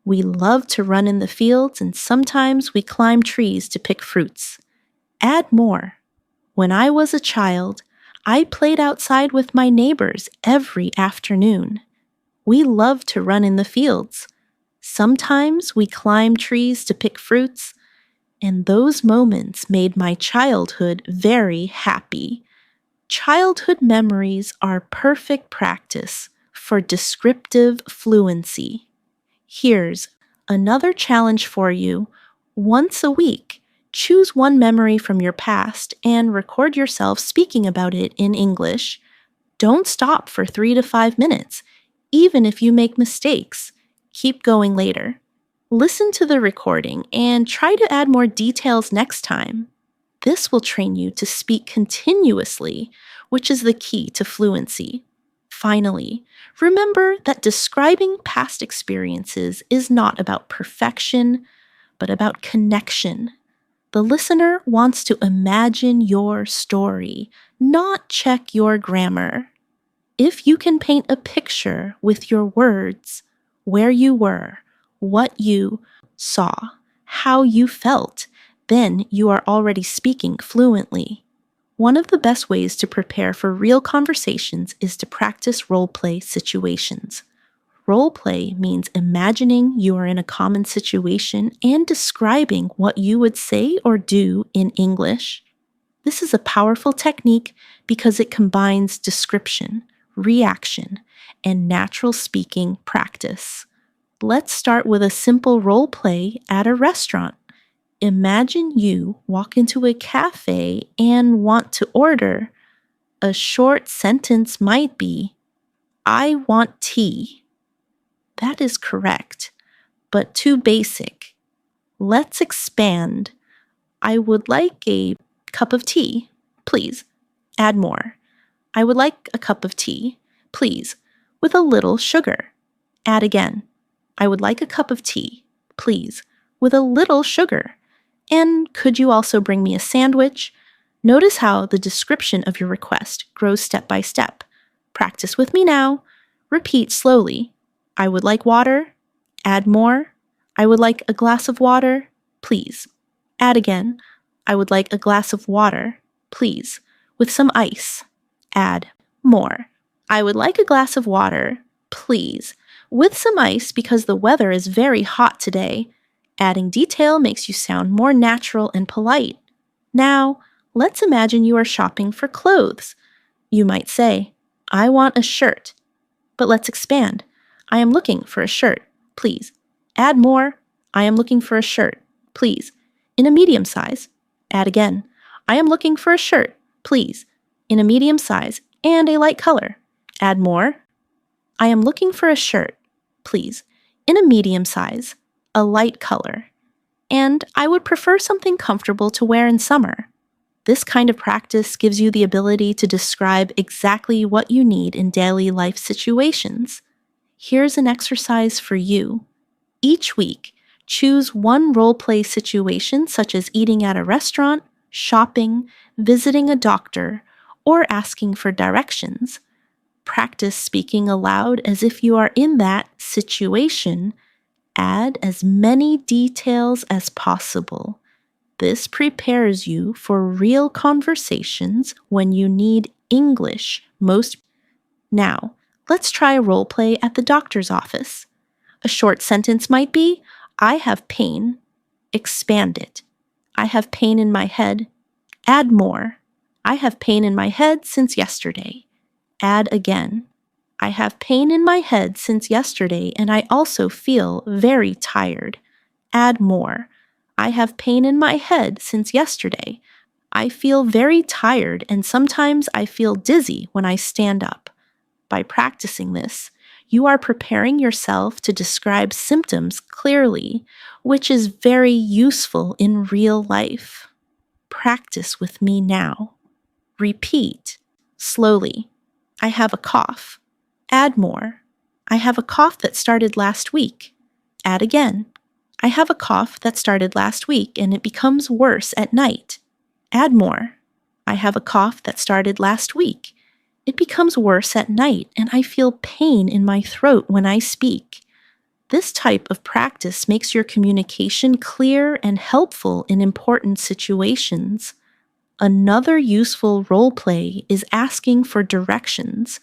We loved to run in the fields and sometimes we climbed trees to pick fruits. Add more. When I was a child, I played outside with my neighbors every afternoon. We loved to run in the fields. Sometimes we climbed trees to pick fruits, and those moments made my childhood very happy. Childhood memories are perfect practice for descriptive fluency. Here's another challenge for you. Once a week, choose one memory from your past and record yourself speaking about it in English. Don't stop for 3 to 5 minutes. Even if you make mistakes, keep going later. Listen to the recording and try to add more details next time. This will train you to speak continuously, which is the key to fluency. Finally, remember that describing past experiences is not about perfection, but about connection. The listener wants to imagine your story, not check your grammar. If you can paint a picture with your words, where you were, what you saw, how you felt, then you are already speaking fluently. One of the best ways to prepare for real conversations is to practice role-play situations. Role-play means imagining you are in a common situation and describing what you would say or do in English. This is a powerful technique because it combines description, reaction, and natural speaking practice. Let's start with a simple role play at a restaurant. Imagine you walk into a cafe and want to order. A short sentence might be, "I want tea." That is correct, but too basic. Let's expand. "I would like a cup of tea, please." Add more. "I would like a cup of tea, please, with a little sugar." Add again. "I would like a cup of tea, please, with a little sugar. And could you also bring me a sandwich?" Notice how the description of your request grows step by step. Practice with me now. Repeat slowly. "I would like water." Add more. "I would like a glass of water, please." Add again. "I would like a glass of water, please, with some ice." Add more. "I would like a glass of water, please, with some ice because the weather is very hot today." Adding detail makes you sound more natural and polite. Now, let's imagine you are shopping for clothes. You might say, "I want a shirt." But let's expand. "I am looking for a shirt, please." Add more. "I am looking for a shirt, please, in a medium size." Add again. "I am looking for a shirt, please, in a medium size and a light color." Add more. "I am looking for a shirt, please, in a medium size, a light color, and I would prefer something comfortable to wear in summer." This kind of practice gives you the ability to describe exactly what you need in daily life situations. Here's an exercise for you. Each week, choose one role-play situation such as eating at a restaurant, shopping, visiting a doctor, or asking for directions. Practice speaking aloud as if you are in that situation. Add as many details as possible. This prepares you for real conversations when you need English most. Now, let's try a role play at the doctor's office. A short sentence might be, "I have pain." Expand it. "I have pain in my head." Add more. "I have pain in my head since yesterday." Add again. "I have pain in my head since yesterday and I also feel very tired." Add more. "I have pain in my head since yesterday. I feel very tired and sometimes I feel dizzy when I stand up." By practicing this, you are preparing yourself to describe symptoms clearly, which is very useful in real life. Practice with me now. Repeat slowly. "I have a cough." Add more. I have a cough that started last week. Add again. I have a cough that started last week and it becomes worse at night. Add more. I have a cough that started last week. It becomes worse at night and I feel pain in my throat when I speak. This type of practice makes your communication clear and helpful in important situations. Another useful role play is asking for directions.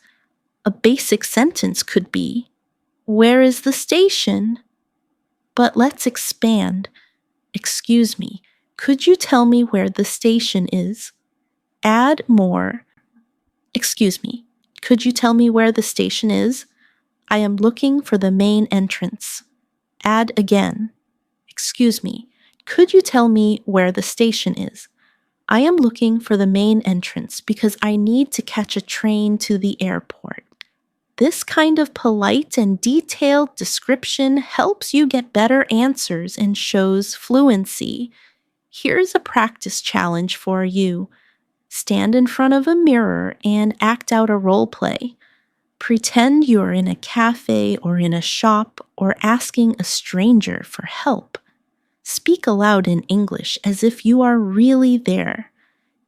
A basic sentence could be, "Where is the station?" But let's expand. "Excuse me, could you tell me where the station is?" Add more. "Excuse me, could you tell me where the station is? I am looking for the main entrance." Add again. "Excuse me, could you tell me where the station is? I am looking for the main entrance because I need to catch a train to the airport." This kind of polite and detailed description helps you get better answers and shows fluency. Here's a practice challenge for you. Stand in front of a mirror and act out a role play. Pretend you're in a cafe or in a shop or asking a stranger for help. Speak aloud in English as if you are really there.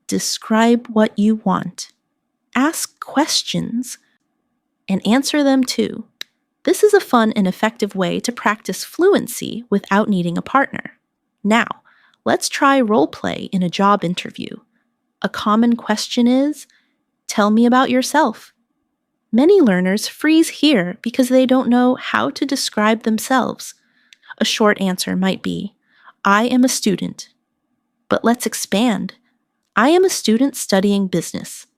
Describe what you want. Ask questions and answer them too. This is a fun and effective way to practice fluency without needing a partner. Now, let's try role play in a job interview. A common question is, "Tell me about yourself." Many learners freeze here because they don't know how to describe themselves. A short answer might be, "I am a student." But let's expand. "I am a student studying business."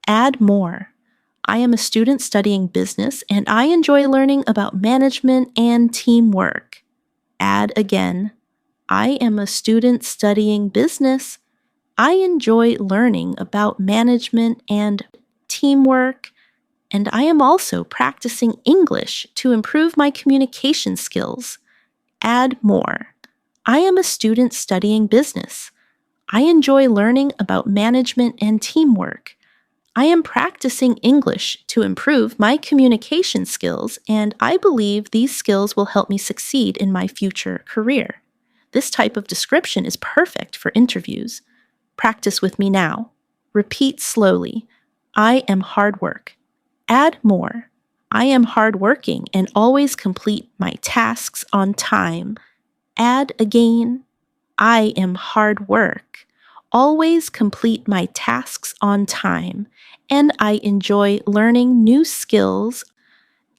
Add more. "I am a student studying business and I enjoy learning about management and teamwork." Add again. "I am a student studying business. I enjoy learning about management and teamwork, and I am also practicing English to improve my communication skills." Add more. "I am a student studying business. I enjoy learning about management and teamwork. I am practicing English to improve my communication skills, and I believe these skills will help me succeed in my future career." This type of description is perfect for interviews. Practice with me now. Repeat slowly. "I am hard work." Add more. "I am hardworking and always complete my tasks on time." Add again. "I am hard work, always complete my tasks on time, and I enjoy learning new skills."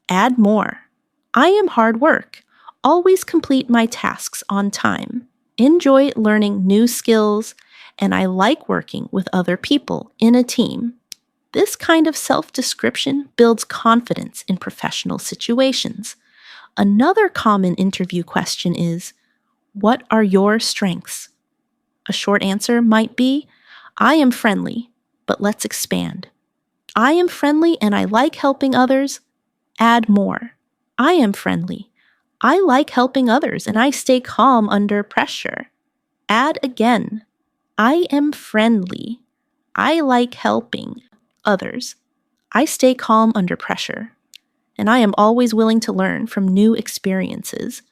Add more. "I am hard work, always complete my tasks on time, enjoy learning new skills, and I like working with other people in a team." This kind of self-description builds confidence in professional situations. Another common interview question is, "What are your strengths?" A short answer might be, "I am friendly," but let's expand. "I am friendly and I like helping others." Add more. "I am friendly. I like helping others and I stay calm under pressure." Add again. "I am friendly. I like helping others. I stay calm under pressure. And I am always willing to learn from new experiences."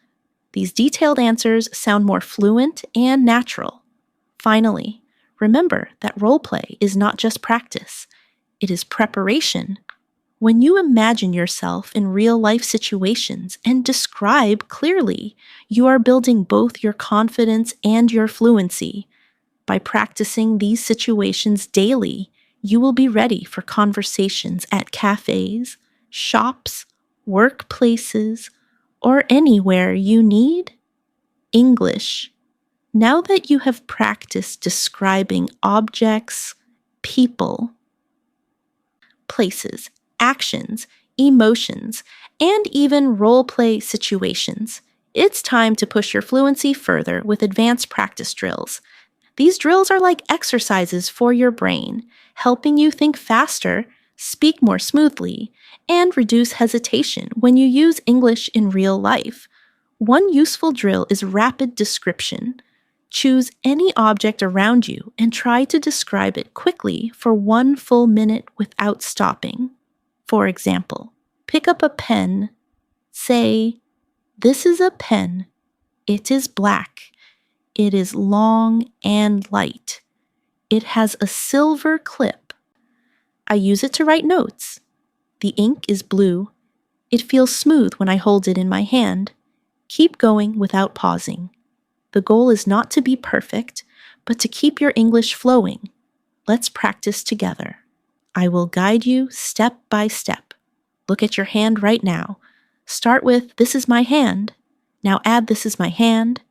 These detailed answers sound more fluent and natural. Finally, remember that role play is not just practice, it is preparation. When you imagine yourself in real-life situations and describe clearly, you are building both your confidence and your fluency. By practicing these situations daily, you will be ready for conversations at cafes, shops, workplaces, or anywhere you need English. Now that you have practiced describing objects, people, places, actions, emotions, and even role-play situations, it's time to push your fluency further with advanced practice drills. These drills are like exercises for your brain, helping you think faster, speak more smoothly, and reduce hesitation when you use English in real life. One useful drill is rapid description. Choose any object around you and try to describe it quickly for 1 full minute without stopping. For example, Pick up a pen. Say, "This is a pen. It is black. It is long and light. It has a silver clip. I use it to write notes. The ink is blue. It feels smooth when I hold it in my hand." Keep going without pausing. The goal is not to be perfect, but to keep your English flowing. Let's practice together. I will guide you step by step. Look at your hand right now. Start with, "This is my hand." Now add, "This is my hand."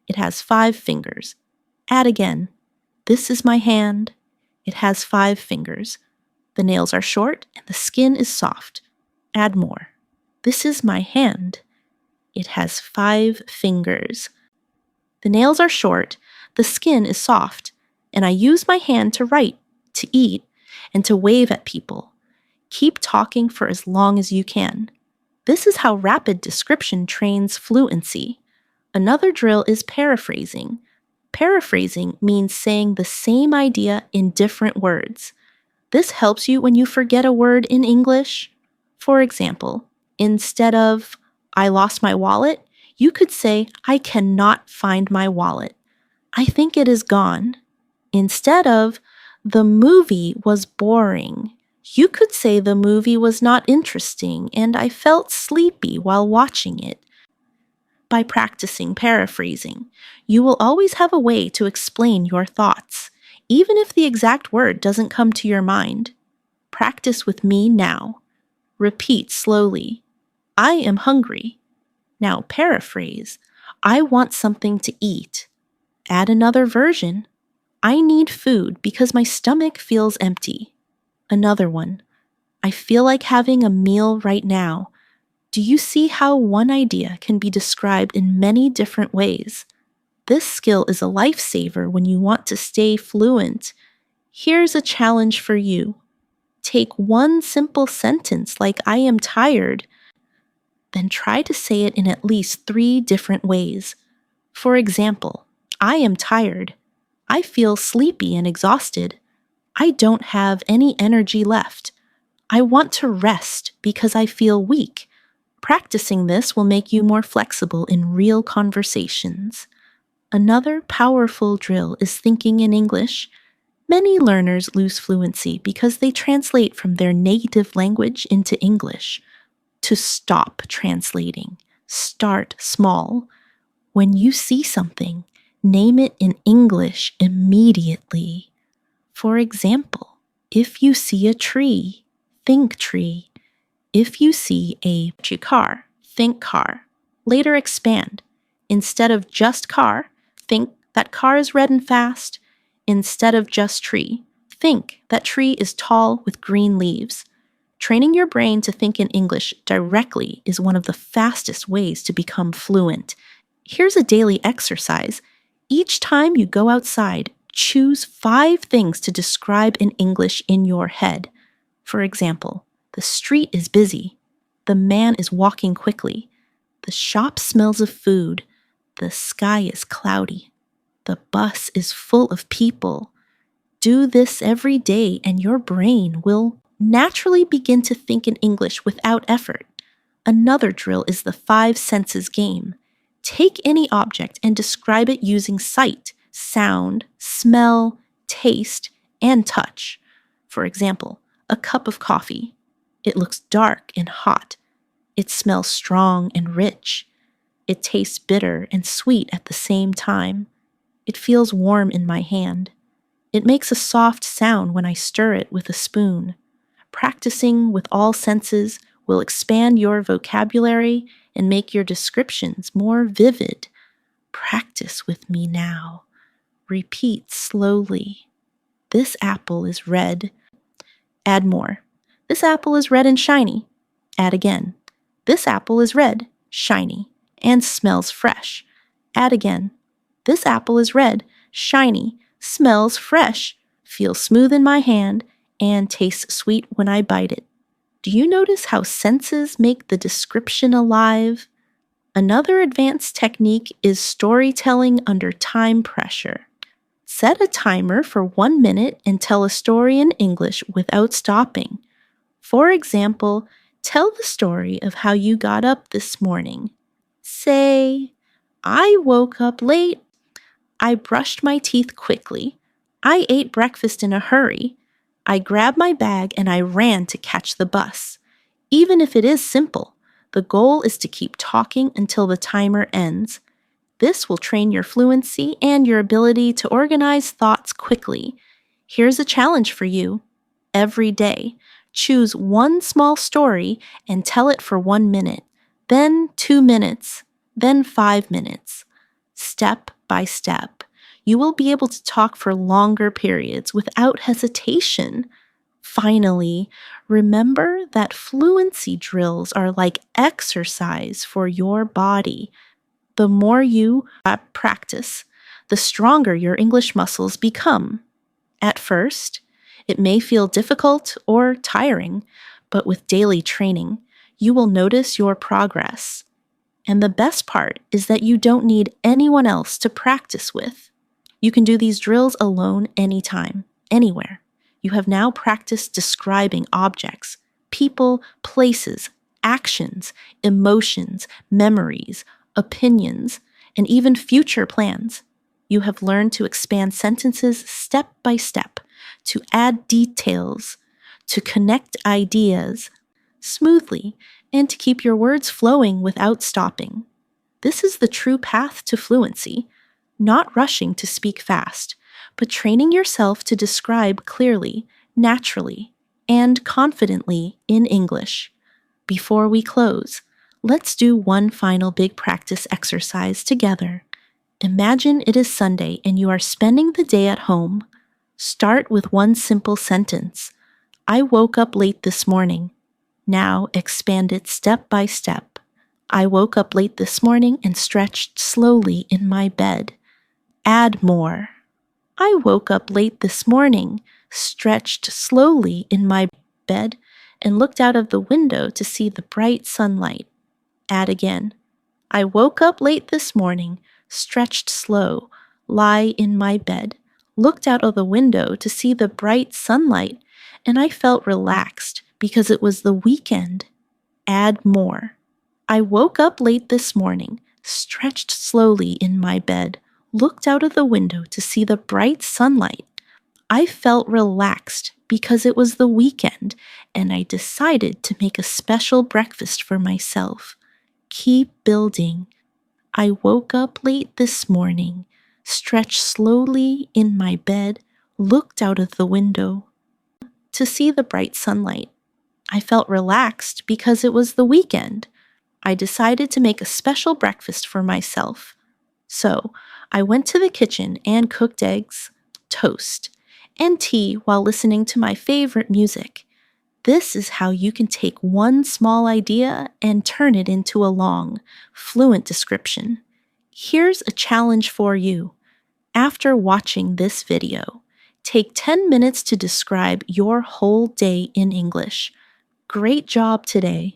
It has 5 fingers. Add again. "This is my hand." It has 5 fingers. The nails are short and the skin is soft. Add more. "This is my hand." It has 5 fingers. The nails are short, the skin is soft, and I use my hand to write, to eat, and to wave at people. Keep talking for as long as you can. This is how rapid description trains fluency. Another drill is paraphrasing. Paraphrasing means saying the same idea in different words. This helps you when you forget a word in English. For example, instead of "I lost my wallet," you could say, "I cannot find my wallet. I think it is gone." Instead of "The movie was boring," you could say, "The movie was not interesting and I felt sleepy while watching it." By practicing paraphrasing, you will always have a way to explain your thoughts, even if the exact word doesn't come to your mind. Practice with me now. Repeat slowly. "I am hungry." Now paraphrase. "I want something to eat." Add another version. "I need food because my stomach feels empty." Another one. "I feel like having a meal right now." Do you see how one idea can be described in many different ways? This skill is a lifesaver when you want to stay fluent. Here's a challenge for you. Take one simple sentence like "I am tired," then try to say it in at least 3 different ways. For example, "I am tired." "I feel sleepy and exhausted." "I don't have any energy left." "I want to rest because I feel weak." Practicing this will make you more flexible in real conversations. Another powerful drill is thinking in English. Many learners lose fluency because they translate from their native language into English. To stop translating, start small. When you see something, name it in English immediately. For example, if you see a tree, think tree. If you see a car, think car. Later expand. Instead of just car, think that car is red and fast. Instead of just tree, think that tree is tall with green leaves. Training your brain to think in English directly is one of the fastest ways to become fluent. Here's a daily exercise. Each time you go outside, choose 5 things to describe in English in your head. For example, the street is busy. The man is walking quickly. The shop smells of food. The sky is cloudy. The bus is full of people. Do this every day and your brain will naturally begin to think in English without effort. Another drill is the 5 senses game. Take any object and describe it using sight, sound, smell, taste, and touch. For example, a cup of coffee. It looks dark and hot. It smells strong and rich. It tastes bitter and sweet at the same time. It feels warm in my hand. It makes a soft sound when I stir it with a spoon. Practicing with all senses will expand your vocabulary and make your descriptions more vivid. Practice with me now. Repeat slowly. This apple is red. Add more. This apple is red and shiny. Add again. This apple is red, shiny, and smells fresh. Add again. This apple is red, shiny, smells fresh, feels smooth in my hand, and tastes sweet when I bite it. Do you notice how senses make the description alive? Another advanced technique is storytelling under time pressure. Set a timer for 1 minute and tell a story in English without stopping. For example, Tell the story of how you got up this morning. Say, I woke up late. I brushed my teeth quickly. I ate breakfast in a hurry. I grabbed my bag and I ran to catch the bus. Even if it is simple, the goal is to keep talking until the timer ends. This will train your fluency and your ability to organize thoughts quickly. Here's a challenge for you. Every day, choose one small story and tell it for 1 minute, then 2 minutes, then 5 minutes. Step by step, you will be able to talk for longer periods without hesitation. Finally, remember that fluency drills are like exercise for your body. The more you practice, the stronger your English muscles become. At first, it may feel difficult or tiring, but with daily training, you will notice your progress. And the best part is that you don't need anyone else to practice with. You can do these drills alone anytime, anywhere. You have now practiced describing objects, people, places, actions, emotions, memories, opinions, and even future plans. You have learned to expand sentences step by step, to add details, to connect ideas smoothly, and to keep your words flowing without stopping. This is the true path to fluency, not rushing to speak fast, but training yourself to describe clearly, naturally, and confidently in English. Before we close, let's do one final big practice exercise together. Imagine it is Sunday and you are spending the day at home. Start with one simple sentence. I woke up late this morning. Now expand it step by step. I woke up late this morning and stretched slowly in my bed. Add more. I woke up late this morning, stretched slowly in my bed, and looked out of the window to see the bright sunlight. Add again. I woke up late this morning, stretched slow, lie in my bed, looked out of the window to see the bright sunlight, and I felt relaxed because it was the weekend. Add more. I woke up late this morning, stretched slowly in my bed, looked out of the window to see the bright sunlight. I felt relaxed because it was the weekend, and I decided to make a special breakfast for myself. Keep building. I woke up late this morning, stretched slowly in my bed, looked out of the window to see the bright sunlight. I felt relaxed because it was the weekend. I decided to make a special breakfast for myself. So, I went to the kitchen and cooked eggs, toast, and tea while listening to my favorite music. This is how you can take one small idea and turn it into a long, fluent description. Here's a challenge for you. After watching this video, take 10 minutes to describe your whole day in English. Great job today.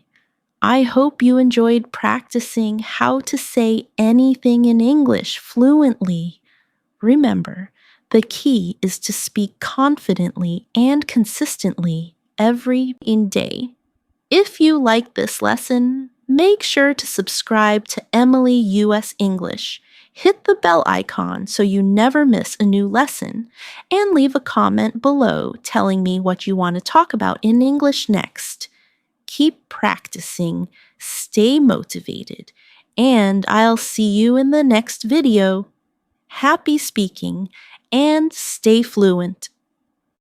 I hope you enjoyed practicing how to say anything in English fluently. Remember, the key is to speak confidently and consistently every day. If you like this lesson, make sure to subscribe to Emily US English. Hit the bell icon so you never miss a new lesson, and leave a comment below telling me what you want to talk about in English next. Keep practicing, stay motivated, and I'll see you in the next video. Happy speaking and stay fluent.